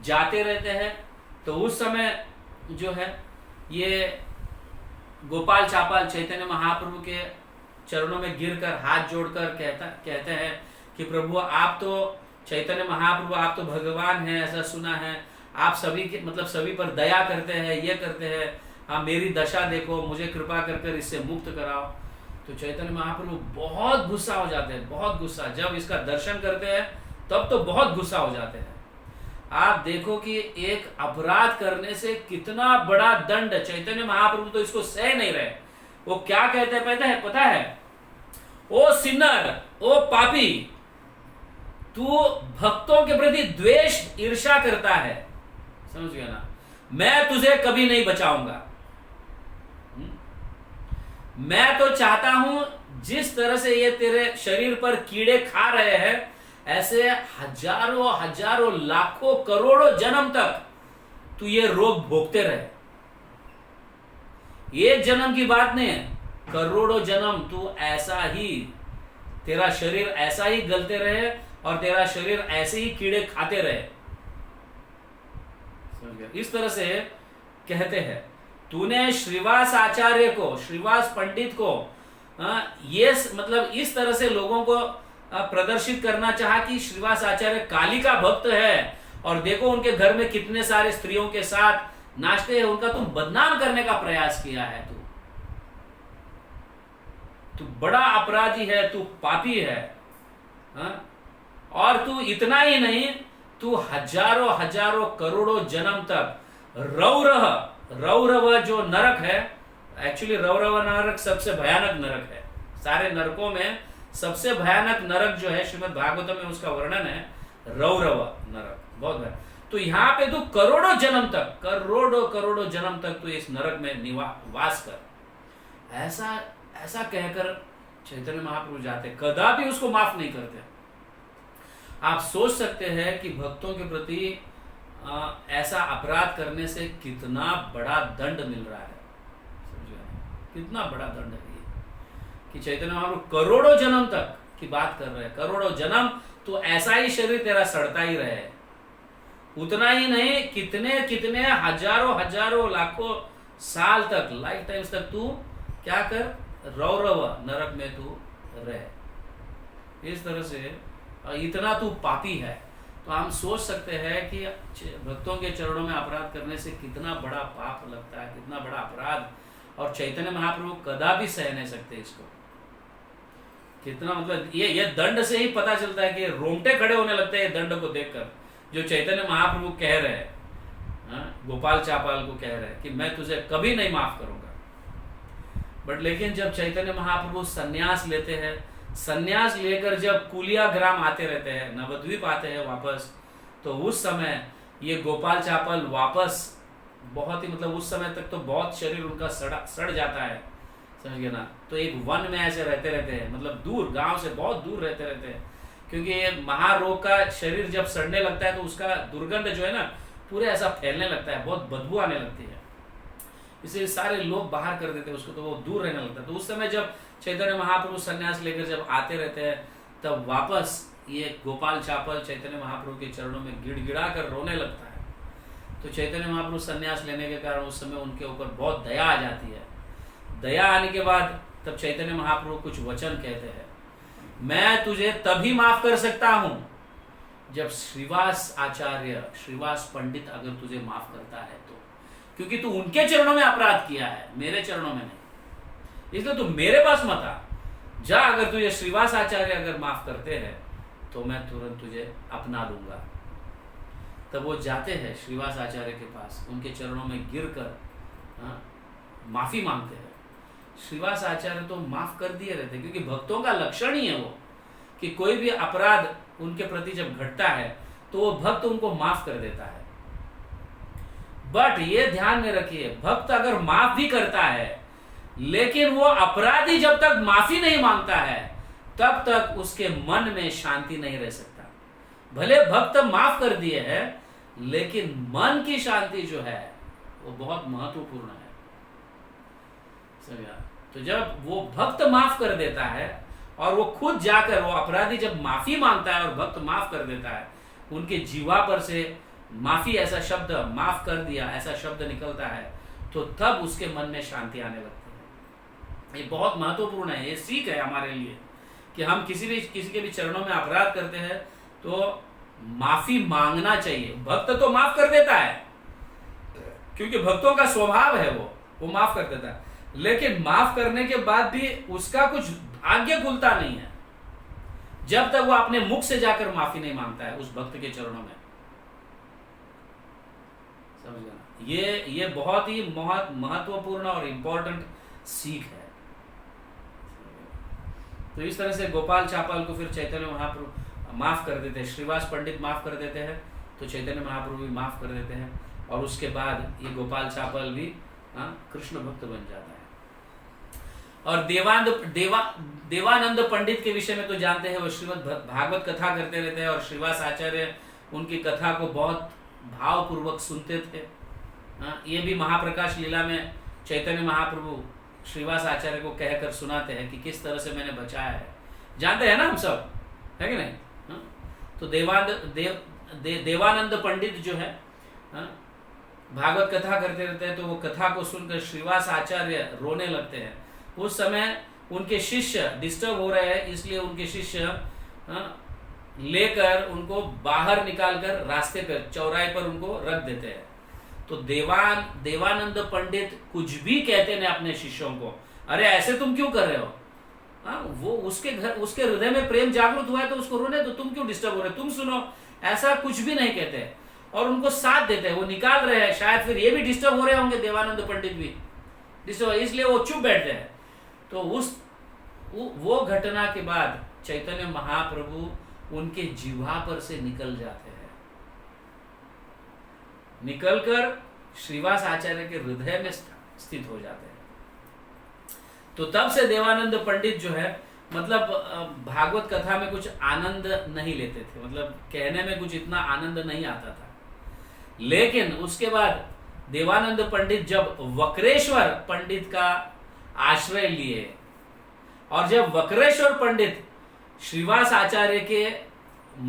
जाते रहते हैं तो उस समय जो है ये गोपाल चापाल चैतन्य महाप्रभु के चरणों में गिरकर हाथ जोड़कर कहते हैं कि प्रभु आप तो चैतन्य महाप्रभु, आप तो भगवान हैं, ऐसा सुना है, आप सभी के मतलब सभी पर दया करते हैं, ये करते हैं, हाँ मेरी दशा देखो, मुझे कृपा कर इससे मुक्त कराओ। तो चैतन्य महाप्रभु बहुत गुस्सा हो जाते हैं, बहुत गुस्सा। जब इसका दर्शन करते हैं तब तो बहुत गुस्सा हो जाते हैं। आप देखो कि एक अपराध करने से कितना बड़ा दंड, चैतन्य महाप्रभु तो इसको सह नहीं रहे। वो क्या कहते हैं पता है, ओ सिनर, ओ पापी, तू भक्तों के प्रति द्वेष ईर्ष्या करता है, समझ गया ना, मैं तुझे कभी नहीं बचाऊंगा। मैं तो चाहता हूं जिस तरह से ये तेरे शरीर पर कीड़े खा रहे हैं, ऐसे हजारों हजारों लाखों करोड़ों जन्म तक तू ये रोग भोगते रहे। एक जन्म की बात नहीं है, करोड़ों जन्म तू ऐसा ही, तेरा शरीर ऐसा ही गलते रहे और तेरा शरीर ऐसे ही कीड़े खाते रहे। इस तरह से कहते हैं। तूने श्रीवास आचार्य को, श्रीवास पंडित को ये मतलब इस तरह से लोगों को प्रदर्शित करना चाहा कि श्रीवास आचार्य काली का भक्त है और देखो उनके घर में कितने सारे स्त्रियों के साथ नाचते हैं, उनका तुम बदनाम करने का प्रयास किया है। तू बड़ा अपराधी है, तू पापी है। और तू इतना ही नहीं, तू हजारों हजारों करोड़ों जन्म तक रौरव जो नरक है, एक्चुअली रौरव नरक सबसे भयानक नरक है। सारे नरकों में सबसे भयानक नरक जो है श्रीमद् भागवतम में उसका वर्णन है, रौरव नरक, बहुत भयानक। तो यहाँ पे तू करोड़ों जन्म तक, करोड़ों जन्म तक तू इस नरक में वास कर, ऐसा कहकर चैतन्य महाप्रभु जाते, कदापि उसको माफ नहीं करते। आप सोच सकते हैं कि भक्तों के प्रति ऐसा अपराध करने से कितना बड़ा दंड मिल रहा है, समझे, कितना बड़ा दंड है ये। कि चैतन्य महाप्रभु करोड़ों जन्म तक की बात कर रहे हैं, करोड़ों जन्म तो ऐसा ही शरीर तेरा सड़ता ही रहे। उतना ही नहीं, कितने कितने हजारों हजारों लाखों साल तक, लाइफ टाइम्स तक तू क्या कर, रौरव नरक में तू रहे। इस तरह से इतना तू पापी है। तो हम सोच सकते हैं कि भक्तों के चरणों में अपराध करने से कितना बड़ा पाप लगता है, कितना बड़ा अपराध, और चैतन्य महाप्रभु कदापि सह नहीं सकते इसको। कितना मतलब ये दंड से ही पता चलता है कि रोंगटे खड़े होने लगते हैं दंड को देखकर, जो चैतन्य महाप्रभु कह रहे हैं, गोपाल चापाल को कह रहे हैं कि मैं तुझे कभी नहीं माफ करूंगा। बट लेकिन जब चैतन्य महाप्रभु सन्यास लेते हैं, सन्यास लेकर जब कुलिया ग्राम आते रहते हैं, नवद्वीप आते हैं वापस, तो उस समय ये गोपाल चापाल वापस बहुत ही मतलब उस समय तक तो बहुत शरीर उनका सड़ जाता है, समझ गए ना। तो एक वन में ऐसे रहते हैं, मतलब दूर, गांव से बहुत दूर रहते हैं, क्योंकि ये महारोग का शरीर जब सड़ने लगता है तो उसका दुर्गंध जो है ना पूरे ऐसा फैलने लगता है, बहुत बदबू आने लगती है, इसलिए सारे लोग बाहर कर देते हैं उसको, तो वो दूर रहने लगता है। तो उस समय जब चैतन्य महाप्रभु सन्यास लेकर जब आते रहते हैं, तब वापस ये गोपाल चापल चैतन्य महाप्रभु के चरणों में गिड़गिड़ा कर रोने लगता है। तो चैतन्य महाप्रभु सन्यास लेने के कारण उस समय उनके ऊपर बहुत दया आ जाती है। दया आने के बाद तब चैतन्य महाप्रभु कुछ वचन कहते हैं, मैं तुझे तभी माफ कर सकता हूं जब श्रीवास आचार्य, श्रीवास पंडित अगर तुझे माफ करता है तो, क्योंकि तू उनके चरणों में अपराध किया है, मेरे चरणों में नहीं, इसलिए तू मेरे पास मत आ जा। अगर तुझे श्रीवास आचार्य अगर माफ करते हैं तो मैं तुरंत तुझे अपना लूंगा। तब वो जाते हैं श्रीवास आचार्य के पास, उनके चरणों में गिरकर माफी मांगते हैं। श्रीवास आचार्य तो माफ कर दिए रहते, क्योंकि भक्तों का लक्षण ही है वो कि कोई भी अपराध उनके प्रति जब घटता है तो वो भक्त उनको माफ कर देता है। बट ये ध्यान में रखिए, भक्त अगर माफ भी करता है लेकिन वो अपराधी जब तक माफी नहीं मांगता है तब तक उसके मन में शांति नहीं रह सकता। भले भक्त माफ कर दिए हैं लेकिन मन की शांति जो है वो बहुत महत्वपूर्ण है, समझा। तो जब वो भक्त माफ कर देता है और वो खुद जाकर, वो अपराधी जब माफी मांगता है और भक्त माफ कर देता है, उनके जीवा पर से माफी ऐसा शब्द, माफ कर दिया ऐसा शब्द निकलता है, तो तब उसके मन में शांति आने लगती है। ये बहुत महत्वपूर्ण है, ये सीख है हमारे लिए कि हम किसी के भी चरणों में अपराध करते हैं तो माफी मांगना चाहिए। भक्त तो माफ कर देता है क्योंकि भक्तों का स्वभाव है, वो माफ कर देता है, लेकिन माफ करने के बाद भी उसका कुछ भाग्य खुलता नहीं है जब तक वो अपने मुख से जाकर माफी नहीं मांगता है उस भक्त के चरणों में, समझ गया। ये बहुत ही महत्वपूर्ण और इंपॉर्टेंट सीख है। तो इस तरह से गोपाल चापाल को फिर चैतन्य महाप्रभु माफ कर देते हैं, श्रीवास पंडित माफ कर देते हैं, तो चैतन्य महाप्रभु भी माफ कर देते हैं, और उसके बाद ये गोपाल चापाल भी कृष्ण भक्त बन जाता है। और देवानंद पंडित के विषय में तो जानते हैं, वो श्रीमद् भागवत कथा करते रहते हैं और श्रीवास आचार्य उनकी कथा को बहुत भावपूर्वक सुनते थे। ये भी महाप्रकाश लीला में चैतन्य महाप्रभु श्रीवास आचार्य को कहकर सुनाते हैं कि किस तरह से मैंने बचाया है, जानते हैं ना हम सब, है कि नहीं। तो देवानंद पंडित जो है भागवत कथा करते रहते हैं, तो वो कथा को सुनकर श्रीवास आचार्य रोने लगते हैं। उस समय उनके शिष्य डिस्टर्ब हो रहे हैं, इसलिए उनके शिष्य लेकर उनको बाहर निकालकर रास्ते पर, चौराहे पर उनको रख देते हैं। तो देवानंद पंडित कुछ भी कहते हैं अपने शिष्यों को, अरे ऐसे तुम क्यों कर रहे हो, वो उसके हृदय में प्रेम जागृत हुआ है तो उसको रोने दो, तुम क्यों डिस्टर्ब हो रहे हो, तुम सुनो, ऐसा कुछ भी नहीं कहते और उनको साथ देते हैं। वो निकाल रहे हैं, शायद फिर ये भी डिस्टर्ब हो रहे होंगे, देवानंद पंडित भी डिस्टर्ब, इसलिए वो चुप बैठते हैं। तो वो घटना के बाद चैतन्य महाप्रभु उनके जिह्वा पर से निकल जाते हैं, निकलकर श्रीवास आचार्य के हृदय में स्थित हो जाते हैं। तो तब से देवानंद पंडित जो है, मतलब भागवत कथा में कुछ आनंद नहीं लेते थे, मतलब कहने में कुछ इतना आनंद नहीं आता था। लेकिन उसके बाद देवानंद पंडित जब वक्रेश्वर पंडित का आश्रय लिए और जब वक्रेश्वर पंडित श्रीवास आचार्य के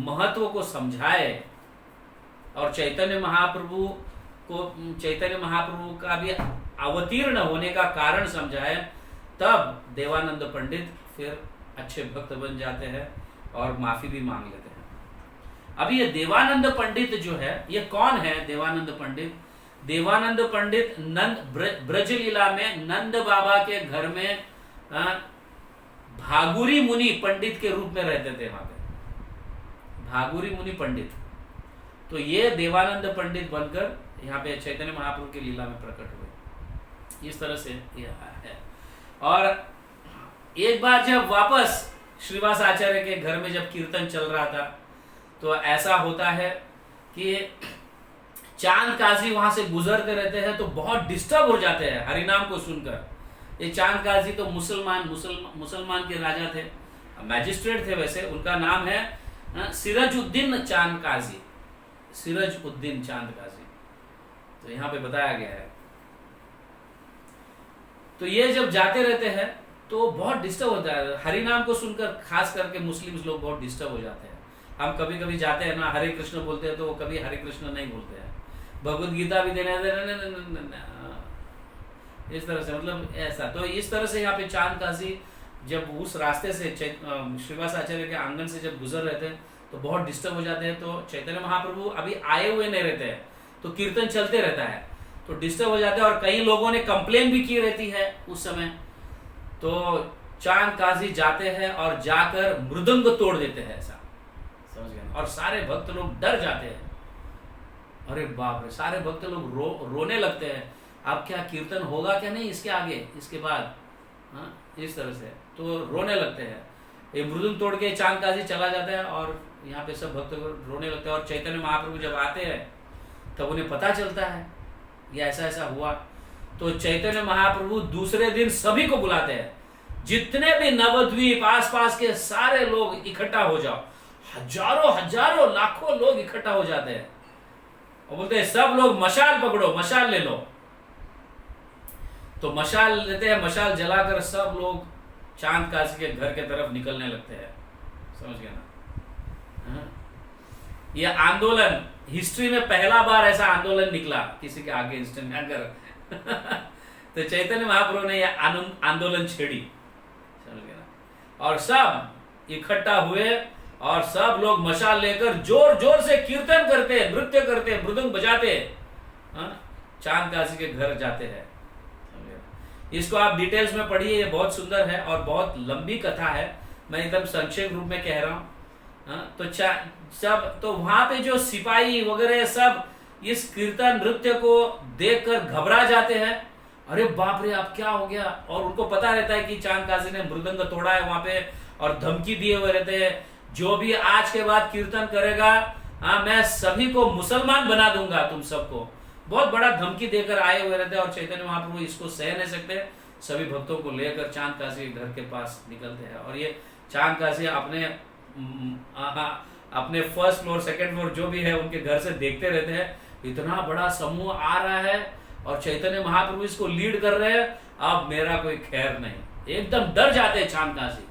महत्व को समझाए और चैतन्य महाप्रभु का भी अवतीर्ण होने का कारण समझाए, तब देवानंद पंडित फिर अच्छे भक्त बन जाते हैं और माफी भी मांग लेते हैं। अभी ये देवानंद पंडित जो है, ये कौन है देवानंद पंडित? देवानंद पंडित ब्रज लीला में नंद बाबा के घर में भागुरी मुनि पंडित के रूप में रहते थे। वहां पे भागुरी मुनि पंडित, तो ये देवानंद पंडित बनकर यहाँ पे चैतन्य महाप्रभु की लीला में प्रकट हुए। इस तरह से यह है। और एक बार जब वापस श्रीवास आचार्य के घर में जब कीर्तन चल रहा था, तो ऐसा होता है कि चांद काजी वहां से गुजरते रहते हैं, तो बहुत डिस्टर्ब हो जाते हैं हरिनाम को सुनकर। ये चांद काजी तो मुसलमान के राजा थे, मैजिस्ट्रेट थे वैसे। उनका नाम है सिराजुद्दीन चांद काजी, सिराजुद्दीन चांद काजी, तो यहाँ पे बताया गया है। तो ये जब जाते रहते हैं तो बहुत डिस्टर्ब होता है हरिनाम को सुनकर, खास करके मुस्लिम लोग बहुत डिस्टर्ब हो जाते हैं। हम कभी कभी जाते हैं ना, हरे कृष्ण बोलते हैं, तो वो कभी हरे कृष्ण नहीं बोलते हैं। भगवत गीता भी देने इस तरह से, मतलब ऐसा। तो इस तरह से यहाँ पे चांद काजी जब उस रास्ते से श्रीवास आचार्य के आंगन से जब गुजर रहे थे, तो बहुत डिस्टर्ब हो जाते हैं। तो चैतन्य महाप्रभु अभी आए हुए नहीं रहते हैं, तो कीर्तन चलते रहता है, तो डिस्टर्ब हो जाते हैं। और कई लोगों ने कंप्लेन भी की रहती है उस समय। तो चांद काजी जाते हैं और जाकर मृदंग तोड़ देते हैं, ऐसा समझ गए। और सारे भक्त लोग डर जाते हैं, अरे बाप रे, सारे भक्त लोग रोने लगते हैं। अब क्या कीर्तन होगा क्या नहीं इसके आगे, इसके बाद, हाँ इस तरह से तो रोने लगते हैं। ये मृदंग तोड़ के चांद काजी चला जाता है और यहाँ पे सब भक्त रोने लगते हैं। और चैतन्य महाप्रभु जब आते हैं तब उन्हें पता चलता है ये ऐसा ऐसा हुआ। तो चैतन्य महाप्रभु दूसरे दिन सभी को बुलाते हैं, जितने भी नवद्वीप आसपास के सारे लोग इकट्ठा हो जाओ। हजारों लाखों लोग इकट्ठा हो जाते हैं और बोलते हैं सब लोग मशाल पकड़ो, मशाल ले लो। तो मशाल लेते हैं, मशाल जलाकर सब लोग चांद काजी के घर के तरफ निकलने लगते हैं, समझ गए ना। ये आंदोलन हिस्ट्री में पहला बार ऐसा आंदोलन निकला किसी के आगे इंस्टेंट में अगर तो चैतन्य महाप्रभु ने यह आंदोलन छेड़ी, समझ गए ना। और सब इकट्ठा हुए और सब लोग मशाल लेकर जोर जोर से कीर्तन करते, नृत्य करते, मृदंग बजाते, चांद काजी के घर जाते हैं। इसको आप डिटेल्स में पढ़िए, ये बहुत सुंदर है और बहुत लंबी कथा है, मैं एकदम संक्षेप रूप में कह रहा हूँ। तो सब तो वहां पे जो सिपाही वगैरह सब इस कीर्तन नृत्य को देखकर घबरा जाते हैं, अरे बाप रे अब क्या हो गया। और उनको पता रहता है कि चांद काजी ने मृदंग तोड़ा है वहां पे, और धमकी दिए हुए रहते हैं जो भी आज के बाद कीर्तन करेगा, मैं सभी को मुसलमान बना दूंगा तुम सबको। बहुत बड़ा धमकी देकर आए हुए रहते हैं। और चैतन्य महाप्रभु इसको सह नहीं सकते, सभी भक्तों को लेकर चांद काजी के घर के पास निकलते हैं। और ये चांद काजी अपने फर्स्ट फ्लोर सेकंड फ्लोर जो भी है उनके घर से देखते रहते हैं, इतना बड़ा समूह आ रहा है और चैतन्य महाप्रभु इसको लीड कर रहे हैं, अब मेरा कोई खैर नहीं, एकदम डर जाते हैं चांद काजी।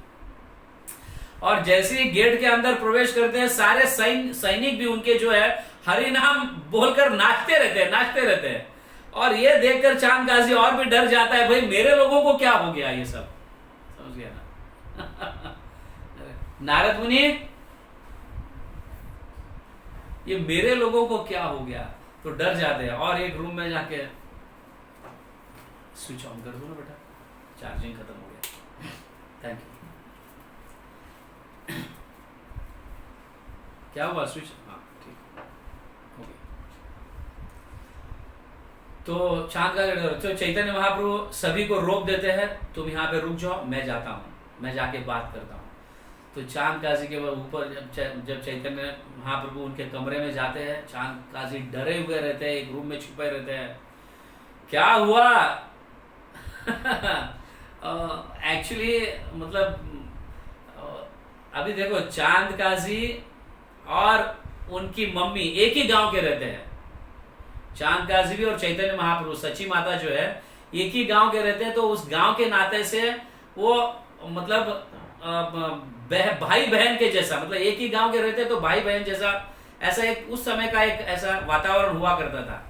और जैसे ही गेट के अंदर प्रवेश करते हैं, सारे सैनिक भी उनके जो है हरि नाम बोलकर नाचते रहते हैं। और ये देखकर चांद काजी और भी डर जाता है, भाई मेरे लोगों को क्या हो गया, ये सब समझ गया ना। नारद मुनि, ये मेरे लोगों को क्या हो गया, तो डर जाते हैं। और एक रूम में जाके स्विच ऑन कर दो ना बेटा, चार्जिंग खत्म हो गया, थैंक यू। क्या हुआ स्विच, हाँ ठीक हो गया। तो चांद का तो चैतन्य महाप्रभु सभी को रोक देते हैं, तुम यहाँ पे रुक जाओ, मैं जाता हूँ, मैं जाके बात करता हूँ। तो चांद काजी के ऊपर जब चैतन्य महाप्रभु उनके कमरे में जाते हैं, चांद काजी डरे हुए रहते हैं, एक रूम में छुपे रहते हैं। क्या हुआ एक्चुअली मतलब अभी देखो, चांद काजी और उनकी मम्मी एक ही गांव के रहते हैं। चांद काजी भी और चैतन्य महाप्रभु, सची माता जो है, एक ही गांव के रहते हैं। तो उस गांव के नाते से वो मतलब भाई बहन के जैसा, मतलब एक ही गांव के रहते तो भाई बहन जैसा, ऐसा एक उस समय का एक ऐसा वातावरण हुआ करता था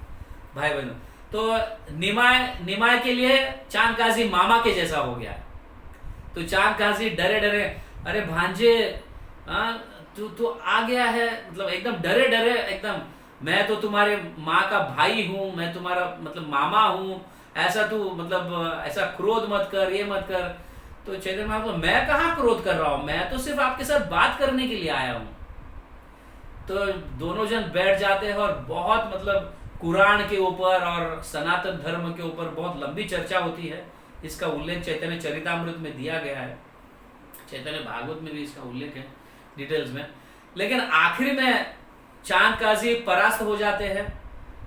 भाई बहन। तो निमाय के लिए चांद काजी मामा के जैसा हो गया। तो चांद काजी डरे डरे, अरे भांजे तू आ गया है, मतलब एकदम डरे डरे एकदम, मैं तो तुम्हारे माँ का भाई हूँ, मैं तुम्हारा मतलब मामा हूँ, ऐसा तू मतलब ऐसा क्रोध मत कर, ये मत कर। तो चैतन्य महाप्रभु, मैं कहाँ क्रोध कर रहा हूँ, मैं तो सिर्फ आपके साथ बात करने के लिए आया हूँ। तो दोनों जन बैठ जाते हैं और बहुत मतलब कुरान के ऊपर और सनातन धर्म के ऊपर बहुत लंबी चर्चा होती है। इसका उल्लेख चैतन्य चरितामृत में दिया गया है, चैतन्य भागवत में भी इसका उल्लेख है डिटेल्स में। लेकिन आखिर में चांद काजी परास्त हो जाते हैं।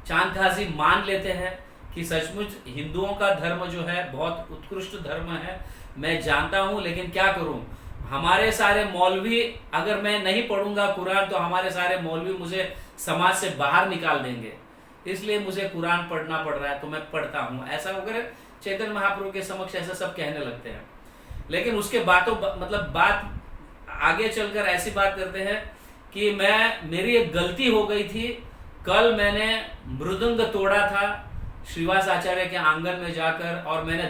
चांद काजी मान लेते हैं कि सचमुच हिंदुओं का धर्म जो है बहुत उत्कृष्ट धर्म है, मैं जानता हूं, लेकिन क्या करूं, हमारे सारे मौलवी, अगर मैं नहीं पढ़ूंगा कुरान तो हमारे सारे मौलवी मुझे समाज से बाहर निकाल देंगे, इसलिए मुझे कुरान पढ़ना पड़ रहा है, तो मैं पढ़ता हूं। ऐसा वगैरह चैतन्य महाप्रभु के समक्ष ऐसा सब कहने लगते हैं। लेकिन उसके बात आगे चलकर ऐसी बात करते हैं कि मेरी एक गलती हो गई थी, कल मैंने मृदंग तोड़ा था श्रीवास आचार्य के आंगन में जाकर, और मैंने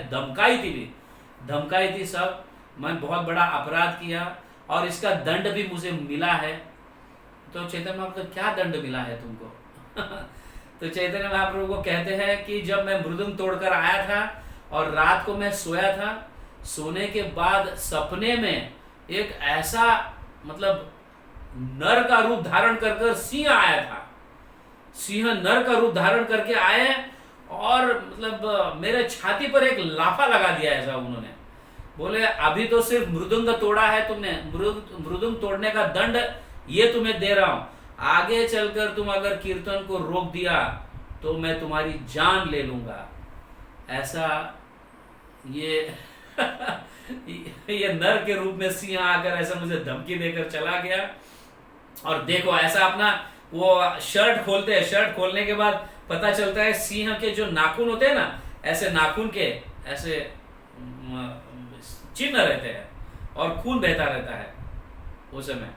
धमकाई थी सब, मैं बहुत बड़ा अपराध किया और इसका दंड भी मुझे मिला है। तो चैतन्य महाप्रभु, क्या दंड मिला है तुमको? तो चैतन्य महाप्रभु को कहते हैं कि जब मैं मृदंग तोड़कर आया था और रात को मैं सोया था, सोने के बाद सपने में एक ऐसा मतलब नर का रूप धारण कर सिंह आया था। सिंह नर का रूप धारण करके आए और मतलब मेरे छाती पर एक लाफा लगा दिया। ऐसा उन्होंने बोले, अभी तो सिर्फ मृदंग तोड़ा है तुमने, मृदंग तोड़ने का दंड ये तुम्हें दे रहा हूं, आगे चलकर तुम अगर कीर्तन को रोक दिया तो मैं तुम्हारी जान ले लूंगा। ऐसा ये ये नर के रूप में सिंह आकर ऐसा मुझे धमकी देकर चला गया। और देखो ऐसा अपना वो शर्ट खोलते हैं, शर्ट खोलने के बाद पता चलता है सिंह के जो नाखून होते हैं ना, ऐसे नाखून के ऐसे चिन्ह रहते हैं और खून बहता रहता है उस समय,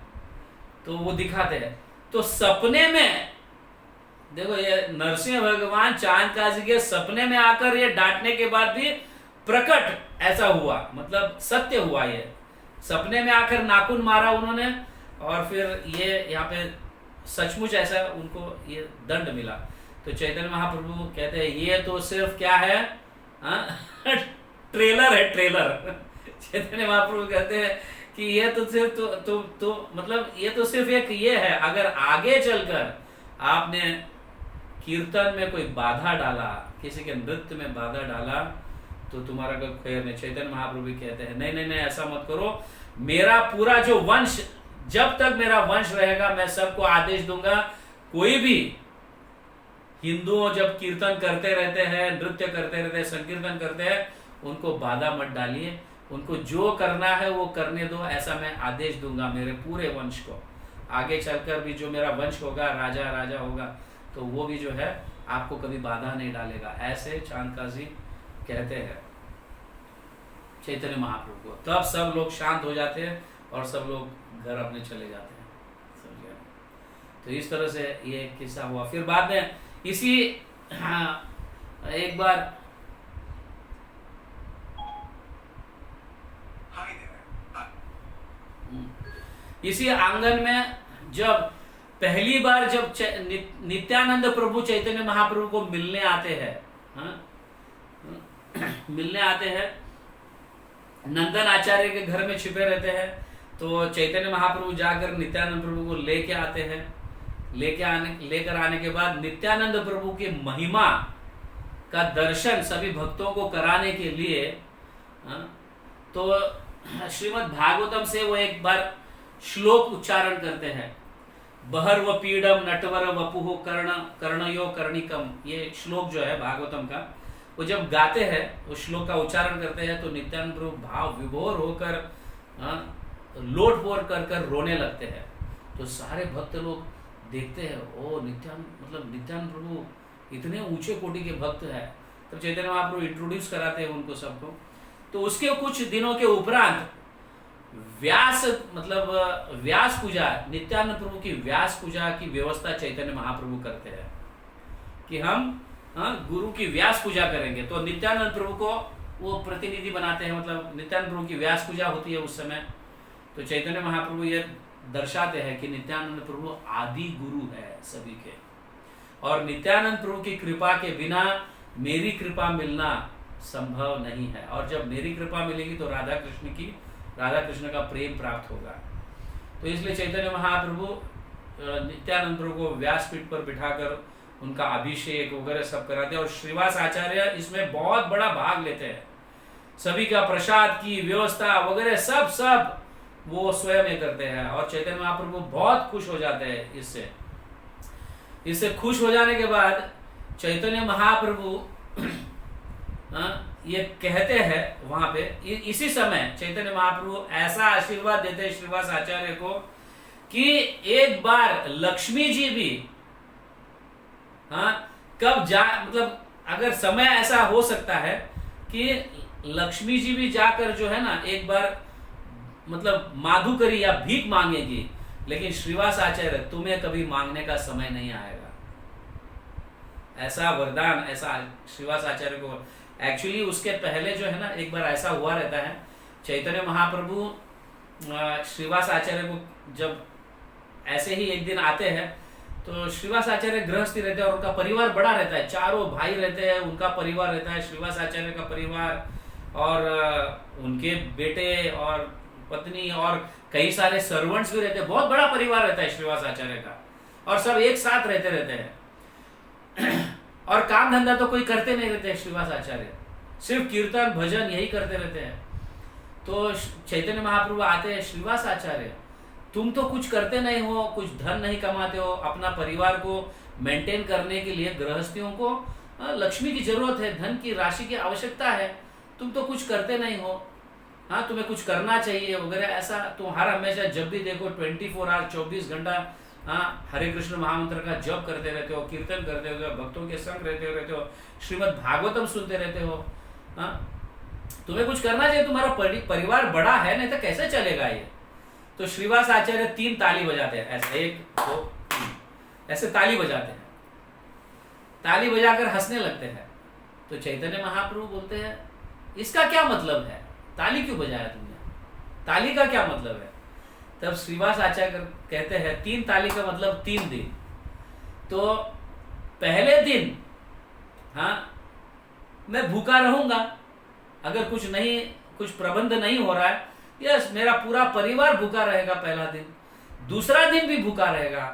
तो वो दिखाते हैं। तो सपने में देखो, ये नरसिंह भगवान चांद काजी के सपने में आकर ये डांटने के बाद भी प्रकट ऐसा हुआ, मतलब सत्य हुआ। ये सपने में आकर नाखून मारा उन्होंने और फिर ये यहाँ पे सचमुच ऐसा उनको ये दंड मिला। तो चैतन्य महाप्रभु कहते हैं, ये तो सिर्फ क्या है, ट्रेलर है, ट्रेलर। चैतन्य महाप्रभु कहते हैं कि ये तो सिर्फ तो मतलब ये तो सिर्फ एक ये है, अगर आगे चलकर आपने कीर्तन में कोई बाधा डाला, किसी के नृत्य में बाधा डाला, तो तुम्हारा कोई खैर नहीं। चैतन्य महाप्रभु कहते हैं, नहीं नहीं नहीं, ऐसा मत करो, मेरा पूरा जो वंश, जब तक मेरा वंश रहेगा मैं सबको आदेश दूंगा, कोई भी हिंदुओं जब कीर्तन करते रहते हैं, नृत्य करते रहते हैं, संकीर्तन करते हैं, उनको बाधा मत डालिए, उनको जो करना है वो करने दो, ऐसा मैं आदेश दूंगा मेरे पूरे वंश को। आगे चलकर भी जो मेरा वंश होगा, राजा राजा होगा, तो वो भी जो है आपको कभी बाधा नहीं डालेगा। ऐसे चांद काजी कहते हैं चैतन्य महाप्रभु को। तब सब लोग शांत हो जाते हैं और सब लोग घर अपने चले जाते हैं, समझ गए। तो इस तरह से ये किस्सा हुआ। फिर बाद में इसी एक बार इसी आंगन में जब पहली बार जब नित्यानंद प्रभु चैतन्य महाप्रभु को मिलने आते हैं, मिलने आते हैं, नंदन आचार्य के घर में छिपे रहते हैं, तो चैतन्य महाप्रभु जाकर नित्यानंद प्रभु को लेके आते हैं। लेकर आने के बाद नित्यानंद प्रभु की महिमा का दर्शन सभी भक्तों को कराने के लिए तो श्रीमद् भागवतम से वो एक बार श्लोक उच्चारण करते हैं। बहर व पीडम नटवर वपुह कर्णयो कर्णिकम, ये श्लोक जो है भागवतम का, वो जब गाते हैं, वो श्लोक का उच्चारण करते हैं, तो नित्यानंद प्रभु भाव विभोर होकर लोटपोट कर रोने लगते हैं। तो सारे भक्त लोग देखते हैं, ओ नित्यानंद प्रभु इतने ऊंचे कोटि के भक्त है। तब चैतन्य महाप्रभु इंट्रोड्यूस कराते हैं उनको सबको। तो उसके कुछ दिनों के उपरांत व्यास मतलब व्यास पूजा, नित्यानंद प्रभु की व्यास पूजा की व्यवस्था चैतन्य महाप्रभु करते हैं कि हम गुरु की व्यास पूजा करेंगे। तो नित्यानंद प्रभु को वो प्रतिनिधि बनाते हैं, मतलब नित्यानंद प्रभु की व्यास पूजा होती है उस समय। तो चैतन्य महाप्रभु ये दर्शाते हैं कि नित्यानंद प्रभु आदि गुरु है सभी के, और नित्यानंद प्रभु की कृपा के बिना मेरी कृपा मिलना संभव नहीं है, और जब मेरी कृपा मिलेगी तो राधा कृष्ण का प्रेम प्राप्त होगा। तो इसलिए चैतन्य महाप्रभु नित्यानंद प्रभु को व्यासपीठ पर बिठाकर उनका अभिषेक वगैरह सब कराते हैं, और श्रीवास आचार्य इसमें बहुत बड़ा भाग लेते हैं। सभी का प्रसाद की व्यवस्था वगैरह सब वो स्वयं ही करते हैं, और चैतन्य महाप्रभु बहुत खुश हो जाते हैं इससे खुश हो जाने के बाद चैतन्य महाप्रभु ये कहते हैं वहां पे, इसी समय चैतन्य महाप्रभु ऐसा आशीर्वाद देते हैं श्रीवास आचार्य को कि एक बार लक्ष्मी जी भी मतलब अगर समय ऐसा हो सकता है कि लक्ष्मी जी भी जाकर जो है ना एक बार मतलब माधुकरी या भीख मांगेगी, लेकिन श्रीवास आचार्य तुम्हें कभी मांगने का समय नहीं आएगा। ऐसा वरदान, ऐसा श्रीवास आचार्य को। एक्चुअली उसके पहले जो है ना एक बार ऐसा हुआ रहता है, चैतन्य महाप्रभु श्रीवास आचार्य को जब ऐसे ही एक दिन आते हैं, तो श्रीवास आचार्य गृहस्थी रहते हैं और उनका परिवार बड़ा रहता है, चारों भाई रहते हैं, उनका परिवार रहता है, श्रीवास आचार्य का परिवार और उनके बेटे और पत्नी और कई सारे सर्वेंट्स भी रहते हैं। बहुत बड़ा परिवार रहता है श्रीवास आचार्य का, और सब एक साथ रहते हैं। और काम धंधा तो कोई करते नहीं रहते श्रीवास आचार्य, सिर्फ कीर्तन भजन यही करते रहते हैं। तो चैतन्य महाप्रभु आते हैं, श्रीवास आचार्य तुम तो कुछ करते नहीं हो, कुछ धन नहीं कमाते हो, अपना परिवार को मेंटेन करने के लिए गृहस्थियों को लक्ष्मी की जरूरत है, धन की राशि की आवश्यकता है, तुम तो कुछ करते नहीं हो, तुम्हें कुछ करना चाहिए वगैरह। ऐसा तुम हर हमेशा जब भी देखो 24 आवर 24 घंटा हरे कृष्ण महामंत्र का जप करते रहते हो, कीर्तन करते हो, भक्तों के संग रहते हो, श्रीमद् भागवतम सुनते रहते हो। तुम्हें कुछ करना चाहिए, तुम्हारा परिवार बड़ा है, नहीं तो कैसे चलेगा ये। तो श्रीवास आचार्य 3 ताली बजाते हैं, ऐसे 1 2 3 ऐसे ताली बजाते हैं, ताली बजाकर हंसने लगते हैं। तो चैतन्य महाप्रभु बोलते हैं इसका क्या मतलब है, ताली क्यों बजाया तुमने, ताली का क्या मतलब है। तब श्रीवास आचार्य कहते हैं 3 ताली का मतलब 3 दिन। तो पहले दिन मैं भूखा रहूंगा, अगर कुछ प्रबंध नहीं हो रहा है, यस मेरा पूरा परिवार भूखा रहेगा पहला दिन, दूसरा दिन भी भूखा रहेगा,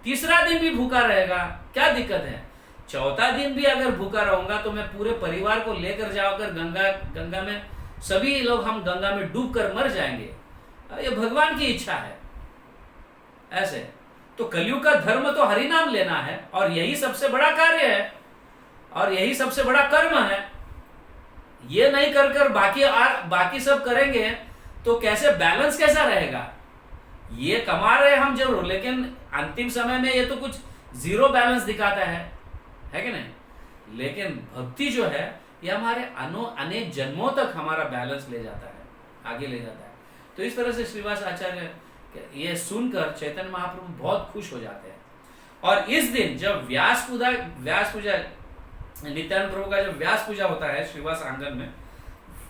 तीसरा दिन भी भूखा रहेगा, क्या दिक्कत है। चौथा दिन भी अगर भूखा रहूंगा तो मैं पूरे परिवार को लेकर जाकर गंगा में सभी लोग हम गंगा में डूबकर मर जाएंगे, ये भगवान की इच्छा है। ऐसे तो कलयुग का धर्म तो हरि नाम लेना है, और यही सबसे बड़ा कार्य है, और यही सबसे बड़ा कर्म है। ये नहीं कर बाकी सब करेंगे तो कैसे बैलेंस कैसा रहेगा। ये कमा रहे हम जरूर, लेकिन अंतिम समय में ये तो कुछ जीरो बैलेंस दिखाता है कि नहीं। लेकिन भक्ति जो है ये हमारे अनेक जन्मों तक हमारा बैलेंस ले जाता है, आगे ले जाता है। तो इस तरह से श्रीवास आचार्य ये सुनकर चैतन्य महाप्रभु बहुत खुश हो जाते हैं। और इस दिन जब व्यास पूजा नित्यानंद प्रभु का जब व्यास पूजा होता है श्रीवास आंगन में,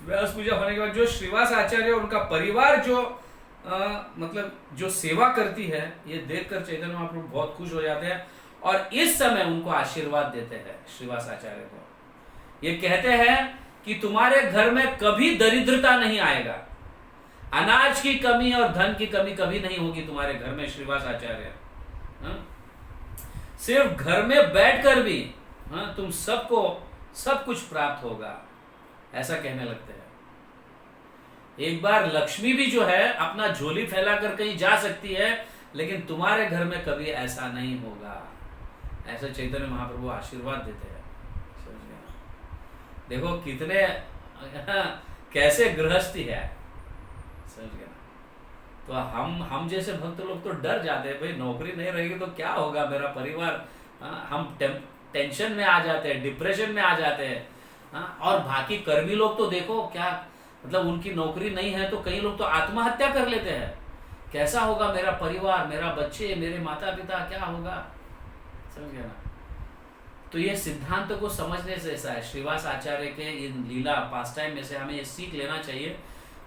व्यास पूजा होने के बाद जो श्रीवास आचार्य और उनका परिवार जो मतलब जो सेवा करती है, ये देखकर चैतन्य महाप्रभु बहुत खुश हो जाते हैं, और इस समय उनको आशीर्वाद देते हैं श्रीवास आचार्य को। ये कहते हैं कि तुम्हारे घर में कभी दरिद्रता नहीं आएगा, अनाज की कमी और धन की कमी कभी नहीं होगी तुम्हारे घर में श्रीवास आचार्य। सिर्फ घर में बैठकर भी तुम सबको सब कुछ प्राप्त होगा, ऐसा कहने लगते हैं। एक बार लक्ष्मी भी जो है अपना झोली फैलाकर कहीं जा सकती है, लेकिन तुम्हारे घर में कभी ऐसा नहीं होगा, ऐसा चैतन्य महाप्रभु आशीर्वाद देते हैं। समझ गए, देखो कितने कैसे गृहस्थी है, समझ गए। तो हम जैसे भक्त लोग तो डर जाते हैं, भाई नौकरी नहीं रहेगी तो क्या होगा मेरा परिवार, हम टेंशन में आ जाते हैं, डिप्रेशन में आ जाते हैं। और बाकी कर्मी लोग तो देखो क्या मतलब उनकी नौकरी नहीं है तो कई लोग तो आत्महत्या कर लेते हैं। कैसा होगा मेरा परिवार, मेरा बच्चे, मेरे माता पिता, क्या होगा, समझ गया ना। तो ये सिद्धांत को समझने से ऐसा है, श्रीवास आचार्य के इन लीला पास टाइम में से हमें ये सीख लेना चाहिए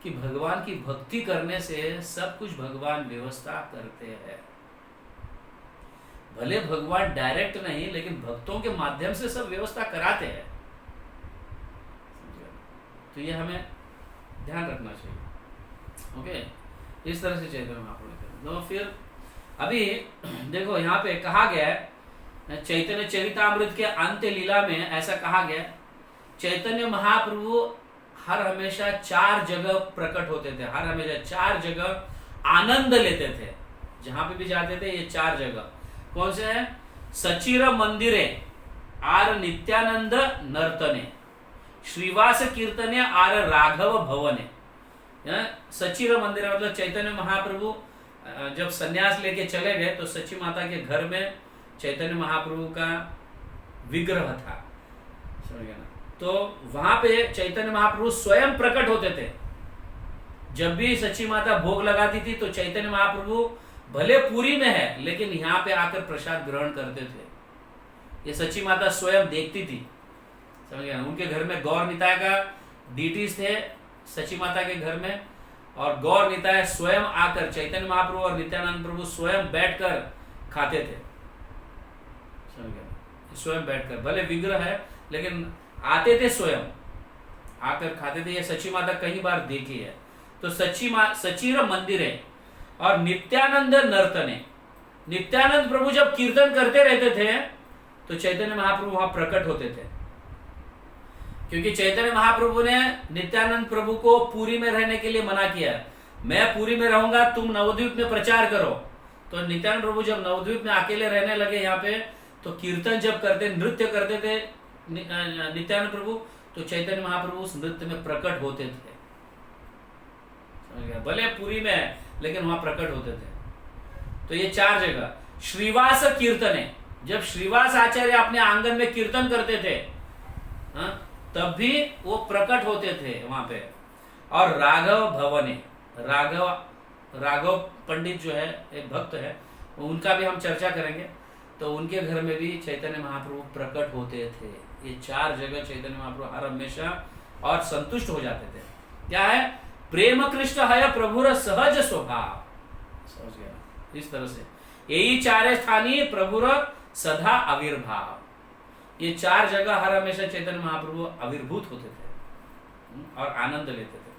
कि भगवान की भक्ति करने से सब कुछ भगवान व्यवस्था करते हैं। भले भगवान डायरेक्ट नहीं, लेकिन भक्तों के माध्यम से सब व्यवस्था कराते हैं। तो ये हमें ध्यान रखना चाहिए। ओके, इस तरह से चैतन्य महाप्रभु ने। तो फिर अभी देखो यहाँ पे कहा गया है चैतन्य चरितामृत के अंत्य लीला में ऐसा कहा गया, चैतन्य महाप्रभु हर हमेशा 4 जगह प्रकट होते थे, हर हमेशा 4 जगह आनंद लेते थे। जहां पे भी जाते थे ये 4 जगह कौन से है? सचिर मंदिरे are Nityanand नर्तने, Shrivas Kirtane are Raghav भवने। सचिर मंदिर मतलब चैतन्य महाप्रभु जब सन्यास लेके चले गए तो सची माता के घर में चैतन्य महाप्रभु का विग्रह था, समझ गया ना। तो वहां पे चैतन्य महाप्रभु स्वयं प्रकट होते थे। जब भी सची माता भोग लगाती थी तो चैतन्य महाप्रभु भले पूरी में है लेकिन यहाँ पे आकर प्रसाद ग्रहण करते थे। ये सची माता स्वयं देखती थी, समझ गया। उनके घर में गौर निताय का डीटीज थे सची माता के घर में, और गौर निताय स्वयं आकर चैतन्य महाप्रभु और नित्यानंद प्रभु स्वयं बैठकर खाते थे, समझ गया। स्वयं बैठकर, भले विग्रह है लेकिन आते थे स्वयं आकर खाते थे। ये सची माता कई बार देखी है। तो सचीर मंदिर है और नित्यानंद नर्तने, नित्यानंद प्रभु जब कीर्तन करते रहते थे तो चैतन्य महाप्रभु वहां प्रकट होते थे, क्योंकि चैतन्य महाप्रभु ने नित्यानंद प्रभु को पुरी में रहने के लिए मना किया। मैं पुरी में रहूंगा, तुम नवद्वीप में प्रचार करो। तो नित्यानंद प्रभु जब नवद्वीप में अकेले रहने लगे यहाँ पे, तो कीर्तन जब करते, नृत्य करते थे नित्यानंद प्रभु, तो चैतन्य महाप्रभु उस नृत्य में प्रकट होते थे, भले पुरी में लेकिन वहां प्रकट होते थे। तो ये 4 जगह। श्रीवास कीर्तने, जब श्रीवास आचार्य अपने आंगन में कीर्तन करते थे तब भी वो प्रकट होते थे वहां पे। और राघव भवने, राघव पंडित जो है एक भक्त है, उनका भी हम चर्चा करेंगे। तो उनके घर में भी चैतन्य महाप्रभु प्रकट होते थे। ये 4 जगह चैतन्य महाप्रभु हर हमेशा और संतुष्ट हो जाते थे। क्या है? प्रेम कृष्ण है प्रभुर सहज स्वभाव, समझ गया। इस तरह से यही 4 स्थानीय प्रभुर सदा आविर्भाव, ये 4 जगह हर हमेशा चैतन्य महाप्रभु आविर्भूत होते थे और आनंद लेते थे।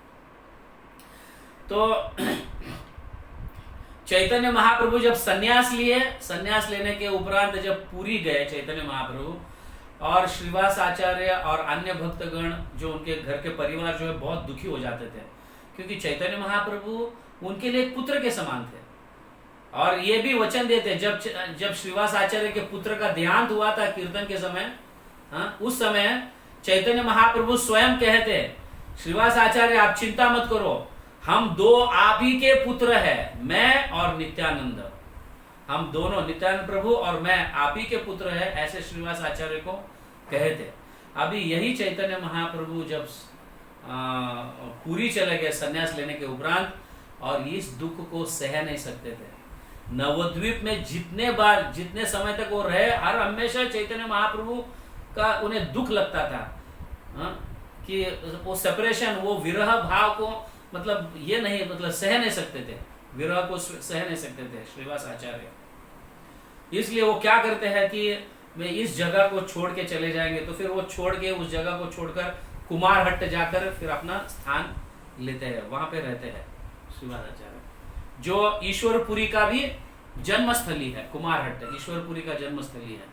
तो चैतन्य महाप्रभु जब सन्यास लिए, सन्यास लेने के उपरांत जब पुरी गए चैतन्य महाप्रभु, और श्रीवास आचार्य और अन्य भक्तगण जो उनके घर के परिवार जो है बहुत दुखी हो जाते थे, क्योंकि चैतन्य महाप्रभु उनके लिए एक पुत्र के समान थे। और ये भी वचन देते, जब श्रीवास आचार्य के पुत्र का देहांत हुआ था कीर्तन के समय, उस समय चैतन्य महाप्रभु स्वयं कहते, श्रीवास आचार्य आप चिंता मत करो, हम 2 आप ही के पुत्र हैं, मैं और नित्यानंद, हम दोनों, नित्यानंद प्रभु और मैं आप ही के पुत्र है, ऐसे श्रीवास आचार्य को कहते। अभी यही चैतन्य महाप्रभु जब पुरी चले गए सन्यास लेने के उपरांत, और इस दुख को सह नहीं सकते थे। नवद्वीप में जितने समय तक वो रहे, हर हमेशा चैतन्य महाप्रभु का उन्हें दुख लगता था कि वो सेपरेशन, वो विरह भाव को मतलब ये नहीं, मतलब सह नहीं सकते थे, विरह को सह नहीं सकते थे श्रीवास आचार्य। इसलिए वो क्या करते हैं कि वे इस जगह को छोड़ के चले जाएंगे, तो फिर वो छोड़ के उस जगह को छोड़कर कुमारहट्ट जाकर फिर अपना स्थान लेते हैं, वहां पे रहते हैं श्रीवास आचार्य, जो ईश्वरपुरी का भी जन्मस्थली है। कुमारहट्ट ईश्वरपुरी का जन्मस्थली है,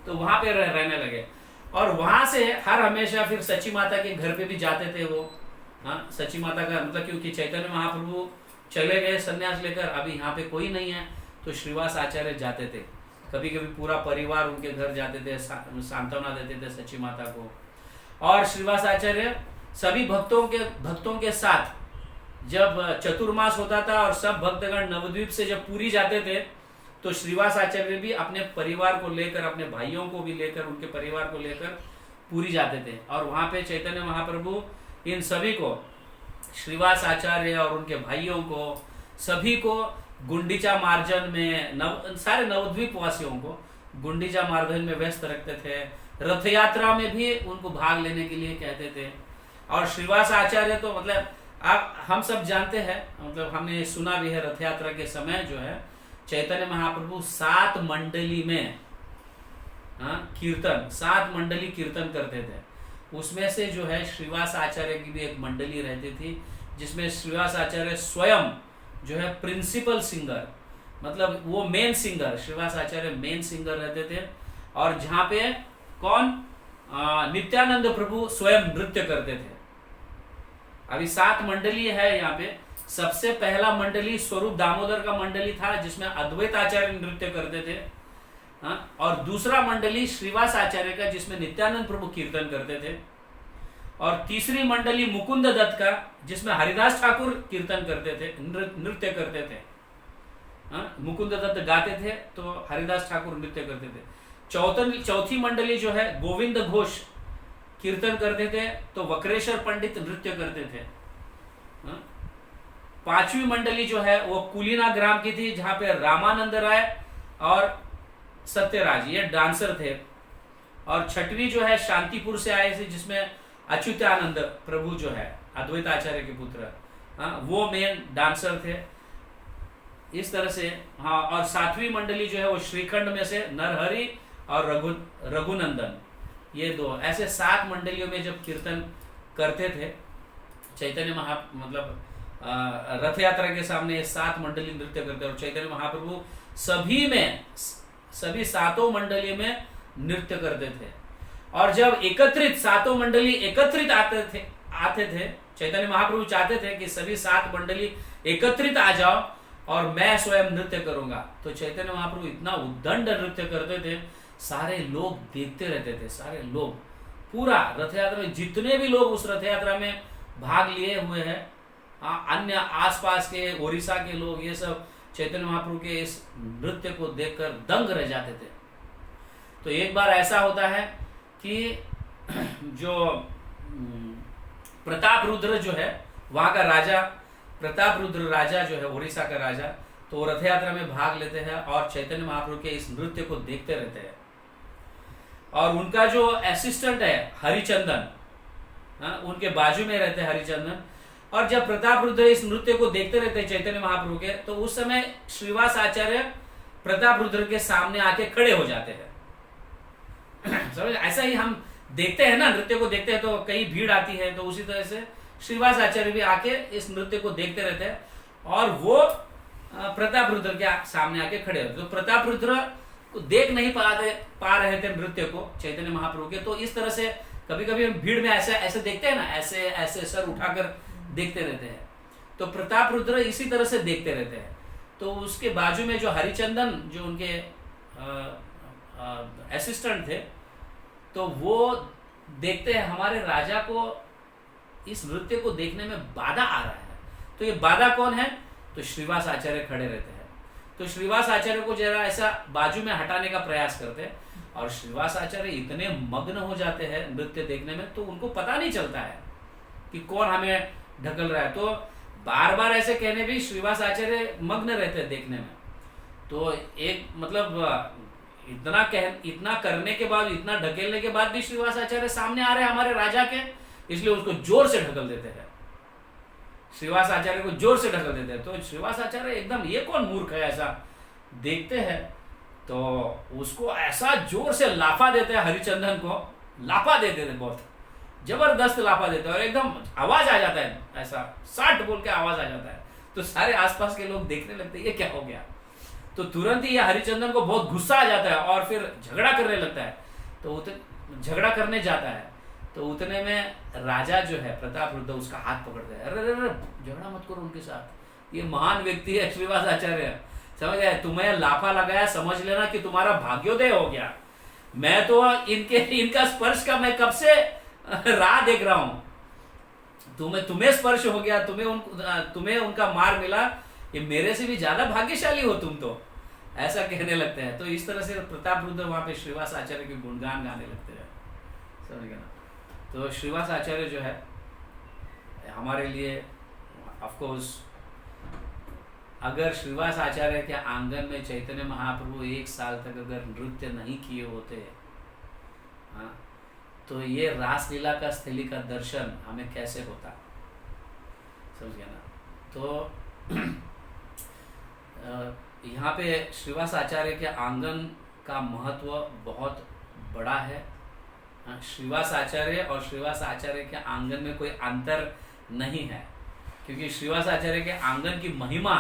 तो वहां पे रहने लगे। और वहां से हर हमेशा फिर सची माता के घर पे भी जाते थे वो। सची माता का मतलब, क्योंकि चैतन्य महाप्रभु चले गए सन्यास लेकर, अभी यहाँ पे कोई नहीं है, तो श्रीवास आचार्य जाते थे। कभी कभी पूरा परिवार उनके घर जाते थे, सांत्वना देते थे सची माता को। और श्रीवास आचार्य सभी भक्तों के साथ जब चतुर्मास होता था और सब भक्तगण नवद्वीप से जब पुरी जाते थे, तो श्रीवास आचार्य भी अपने परिवार को लेकर, अपने भाइयों को भी लेकर, उनके परिवार को लेकर पुरी जाते थे। और वहां पे चैतन्य महाप्रभु इन सभी को श्रीवास आचार्य और उनके भाइयों को, सभी को गुंडीचा मार्जन में सारे नवद्वीप वासियों को गुंडीचा मार्जन में व्यस्त रखते थे। रथ यात्रा में भी उनको भाग लेने के लिए कहते थे। और श्रीवास आचार्य तो मतलब आप हम सब जानते हैं, मतलब हमने सुना भी है, रथ यात्रा के समय जो है चैतन्य महाप्रभु 7 मंडली में कीर्तन 7 मंडली कीर्तन करते थे। उसमें से जो है श्रीवास आचार्य की भी एक मंडली रहती थी, जिसमें श्रीवास आचार्य स्वयं जो है प्रिंसिपल सिंगर, मतलब वो मेन सिंगर, श्रीवास आचार्य मेन सिंगर रहते थे। और जहाँ पे कौन नित्यानंद प्रभु स्वयं नृत्य करते थे। अभी 7 मंडली है यहाँ पे। सबसे पहला मंडली स्वरूप दामोदर का मंडली था, जिसमें अद्वैत आचार्य नृत्य करते थे। और दूसरा मंडली श्रीवास आचार्य का, जिसमें नित्यानंद प्रभु कीर्तन करते थे। और तीसरी मंडली मुकुंद दत्त का, जिसमें हरिदास ठाकुर कीर्तन करते थे, नृत्य करते थे। मुकुंद दत्त गाते थे तो हरिदास ठाकुर नृत्य करते थे। चौथी मंडली जो है गोविंद घोष कीर्तन करते थे, तो वक्रेश्वर पंडित नृत्य करते थे। 5वीं मंडली जो है वो कुलीना ग्राम की थी, जहां पे रामानंद राय और सत्यराज ये डांसर थे। और 6वीं जो है शांतिपुर से आए थे, जिसमें अच्युतानंद प्रभु जो है अद्वैत आचार्य के पुत्र, वो मेन डांसर थे। इस तरह से और 7वीं मंडली जो है वो श्रीखंड में से नरहरि और रघुनंदन, ये 2 ऐसे 7 मंडलियों में जब कीर्तन करते थे चैतन्य मतलब रथ यात्रा के सामने 7 मंडली नृत्य करते, और चैतन्य महाप्रभु सभी 7 मंडलियों में नृत्य करते थे। और जब एकत्रित 7 मंडली एकत्रित आते थे, चैतन्य महाप्रभु चाहते थे कि सभी 7 मंडली एकत्रित आ जाओ और मैं स्वयं नृत्य करूंगा, तो चैतन्य महाप्रभु इतना उद्दंड नृत्य करते थे, सारे लोग देखते रहते थे। सारे लोग पूरा रथ यात्रा में जितने भी लोग उस रथ यात्रा में भाग लिए हुए हैं, अन्य आसपास के उड़ीसा के लोग, ये सब चैतन्य महाप्रभु के इस नृत्य को देखकर दंग रह जाते थे। तो एक बार ऐसा होता है कि जो प्रताप रुद्र जो है वहां का राजा, प्रताप रुद्र राजा जो है उड़ीसा का राजा, तो रथ यात्रा में भाग लेते हैं और चैतन्य महाप्रभु के इस नृत्य को देखते रहते हैं। और उनका जो असिस्टेंट है हरिचंदन, उनके बाजू में रहते हैं हरिचंदन। और जब प्रताप रुद्र इस नृत्य को देखते रहते हैं चैतन्य महाप्रभु के, तो उस समय श्रीवास आचार्य प्रताप रुद्र के सामने आके खड़े हो जाते हैं। समझ, ऐसा ही हम देखते हैं ना, नृत्य को देखते हैं तो कई भीड़ आती है, तो उसी तरह से श्रीवास आचार्य भी आके इस नृत्य को देखते रहते हैं और वो प्रताप रुद्र के सामने आके खड़े होते। तो प्रताप रुद्र को देख नहीं पा रहे थे नृत्य को चैतन्य महाप्रभु के, तो इस तरह से कभी कभी हम भीड़ में ऐसे देखते हैं ना, ऐसे सर उठाकर देखते रहते हैं। तो प्रताप रुद्र इसी तरह से देखते रहते हैं। तो उसके बाजू में जो हरिचंदन, जो उनके असिस्टेंट थे, तो वो देखते हैं हमारे राजा को इस नृत्य को देखने में बाधा आ रहा है। तो ये बाधा कौन है? तो श्रीवास आचार्य खड़े रहते हैं। तो श्रीवास आचार्य को जरा ऐसा बाजू में हटाने का प्रयास करते हैं, और श्रीवास आचार्य इतने मग्न हो जाते हैं नृत्य देखने में, तो उनको पता नहीं चलता है कि कौन हमें ढकल रहा है। तो बार बार ऐसे कहने भी श्रीवास आचार्य मग्न रहते हैं देखने में। तो एक मतलब इतना करने के बाद, इतना ढकेलने के बाद भी श्रीवास आचार्य सामने आ रहे हैं हमारे राजा के, इसलिए उसको जोर से ढकल देते हैं। श्रीवास आचार्य को जोर से ढकल देते हैं। तो श्रीवास आचार्य एकदम, ये कौन मूर्ख है, ऐसा देखते हैं, तो उसको ऐसा जोर से लाफा देते हैं, हरिचंदन को लाफा देते थे, बहुत जबरदस्त लाफा देते हैं, और एकदम आवाज आ जाता है, ऐसा 60 बोल के आवाज आ जाता है। तो सारे आसपास के लोग देखने लगते हैं ये क्या हो गया। तो तुरंत ही ये हरिचंदन को बहुत गुस्सा आ जाता है और फिर झगड़ा करने लगता है। तो झगड़ा करने जाता है, तो उतने में राजा जो है प्रताप रुद्र उसका हाथ पकड़ते हैं। अरे झगड़ा मत करो उनके साथ, ये महान व्यक्ति है श्रीवास आचार्य, समझ गए, तुम्हें लाफा लगाया, समझ लेना कि तुम्हारा भाग्योदय हो गया। मैं तो इनका स्पर्श का मैं कब से राह देख रहा हूं, तुम्हें स्पर्श हो गया, तुम्हें उनका मार मिला, ये मेरे से भी ज्यादा भाग्यशाली हो तुम, तो ऐसा कहने लगते हैं। तो इस तरह से प्रताप रुद्र वहां पे श्रीवास आचार्य के गुणगान गाने लगते हैं, समझ गए ना। तो श्रीवास आचार्य जो है हमारे लिए ऑफ कोर्स अगर श्रीवास आचार्य के आंगन में चैतन्य महाप्रभु 1 साल तक अगर नृत्य नहीं किए होते, हाँ, तो ये रासलीला का स्थली का दर्शन हमें कैसे होता, समझ गया ना। तो यहाँ पे श्रीवास आचार्य के आंगन का महत्व बहुत बड़ा है। श्रीवास आचार्य और श्रीवास आचार्य के आंगन में कोई अंतर नहीं है, क्योंकि श्रीवास आचार्य के आंगन की महिमा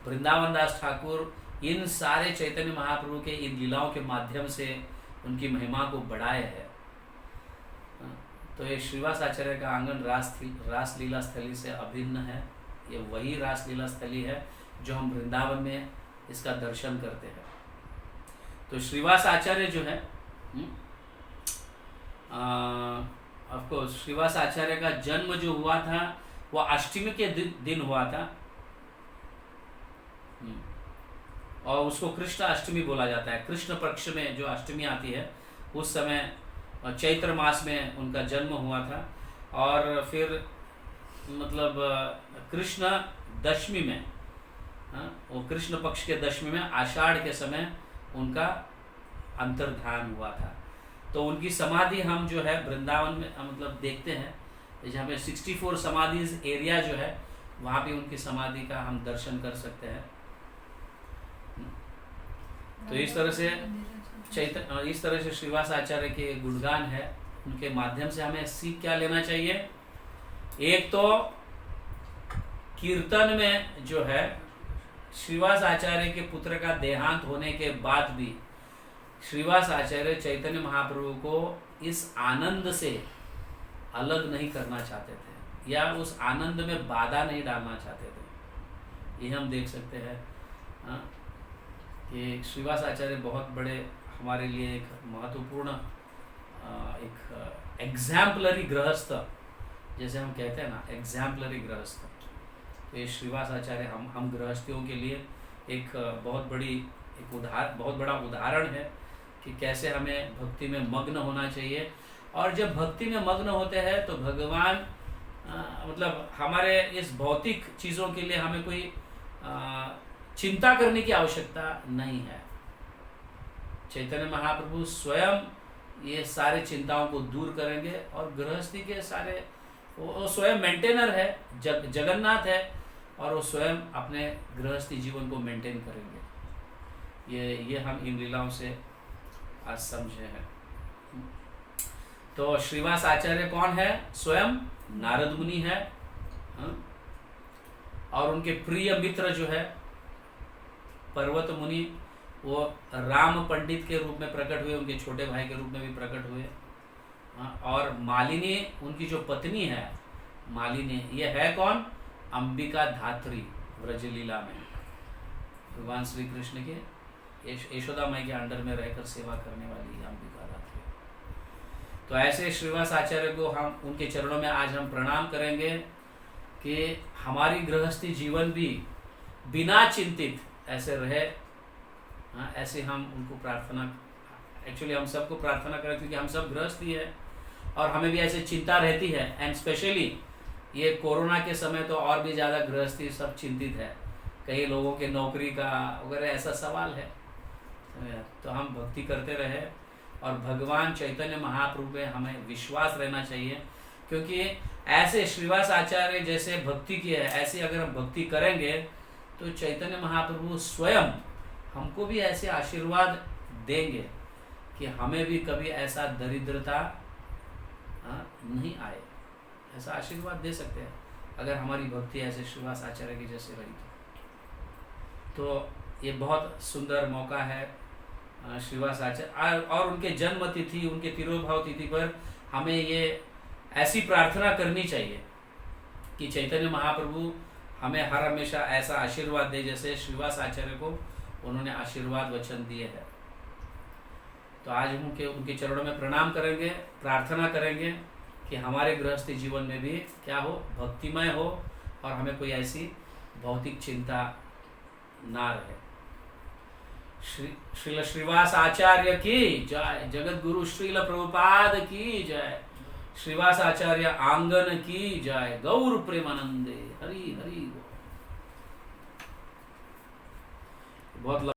वृंदावन दास ठाकुर इन सारे चैतन्य महाप्रभु के इन लीलाओं के माध्यम से उनकी महिमा को बढ़ाए है। तो ये श्रीवास आचार्य का आंगन रासलीला स्थली से अभिन्न है। ये वही रासलीला स्थली है जो हम वृंदावन में इसका दर्शन करते हैं। तो श्रीवास आचार्य जो है, ऑफ कोर्स श्रीवास आचार्य का जन्म जो हुआ था वो अष्टमी के दिन हुआ था, और उसको कृष्ण अष्टमी बोला जाता है। कृष्ण पक्ष में जो अष्टमी आती है उस समय चैत्र मास में उनका जन्म हुआ था, और फिर मतलब कृष्ण दशमी में, वो कृष्ण पक्ष के दशमी में आषाढ़ के समय उनका अंतर्धान हुआ था। तो उनकी समाधि हम जो है वृंदावन में मतलब देखते हैं, जहाँ पे 64 समाधि एरिया जो है वहाँ पे उनकी समाधि का हम दर्शन कर सकते हैं। तो इस तरह से श्रीवास आचार्य के गुणगान है, उनके माध्यम से हमें सीख क्या लेना चाहिए। एक तो कीर्तन में जो है श्रीवास आचार्य के पुत्र का देहांत होने के बाद भी श्रीवास आचार्य चैतन्य महाप्रभु को इस आनंद से अलग नहीं करना चाहते थे, या उस आनंद में बाधा नहीं डालना चाहते थे। ये हम देख सकते हैं कि श्रीवास आचार्य बहुत बड़े हमारे लिए एक महत्वपूर्ण एक एग्जाम्पलरी गृहस्थ, जैसे हम कहते हैं ना, एग्जाम्पलरी गृहस्थ। तो ये श्रीवास आचार्य हम गृहस्थियों के लिए एक बहुत बड़ा उदाहरण है कि कैसे हमें भक्ति में मग्न होना चाहिए। और जब भक्ति में मग्न होते हैं तो भगवान मतलब हमारे इस भौतिक चीज़ों के लिए हमें कोई चिंता करने की आवश्यकता नहीं है। चैतन्य महाप्रभु स्वयं ये सारे चिंताओं को दूर करेंगे, और गृहस्थी के सारे वो स्वयं मेंटेनर है, जगन्नाथ है, और वो स्वयं अपने गृहस्थी जीवन को मेंटेन करेंगे। ये हम इन लीलाओं से आज समझे हैं। तो श्रीवास आचार्य कौन है? स्वयं नारद मुनि है, और उनके प्रिय मित्र जो है पर्वत मुनि, वो राम पंडित के रूप में प्रकट हुए, उनके छोटे भाई के रूप में भी प्रकट हुए। और मालिनी उनकी जो पत्नी है, मालिनी, ये है कौन? अंबिका धात्री। व्रजलीला में भगवान श्री कृष्ण के यशोदा माई के अंडर में रहकर सेवा करने वाली अंबिका धात्री। तो ऐसे श्रीवास आचार्य को हम उनके चरणों में आज हम प्रणाम करेंगे कि हमारी गृहस्थी जीवन भी बिना चिंतित ऐसे रहे। ऐसे हम उनको प्रार्थना, एक्चुअली हम सबको प्रार्थना करें, क्योंकि हम सब गृहस्थी है और हमें भी ऐसे चिंता रहती है। एंड स्पेशली ये कोरोना के समय तो और भी ज़्यादा गृहस्थी सब चिंतित है, कई लोगों के नौकरी का वगैरह ऐसा सवाल है। तो हम भक्ति करते रहे, और भगवान चैतन्य महाप्रभु में हमें विश्वास रहना चाहिए, क्योंकि ऐसे श्रीवास आचार्य जैसे भक्ति की है, ऐसे अगर हम भक्ति करेंगे तो चैतन्य महाप्रभु स्वयं हमको भी ऐसे आशीर्वाद देंगे कि हमें भी कभी ऐसा दरिद्रता नहीं आए। ऐसा आशीर्वाद दे सकते हैं अगर हमारी भक्ति ऐसे श्रीवास आचार्य की जैसे रही तो ये बहुत सुंदर मौका है श्रीवास आचार्य। और उनके जन्म तिथि, उनके तिरोभाव तिथि पर हमें ये ऐसी प्रार्थना करनी चाहिए कि चैतन्य महाप्रभु हमें हर हमेशा ऐसा आशीर्वाद दे जैसे श्रीवास आचार्य को उन्होंने आशीर्वाद वचन दिए हैं। तो आज हम उनके चरणों में प्रणाम करेंगे, प्रार्थना करेंगे कि हमारे गृहस्थी जीवन में भी क्या हो, भक्तिमय हो, और हमें कोई ऐसी भौतिक चिंता ना रहे। श्रील श्रीवास आचार्य की जय, जगत गुरु श्रील प्रभुपाद की जय, श्रीवास आचार्य आंगन की जाय, गौर प्रेमानंदे, हरि हरि। बहुत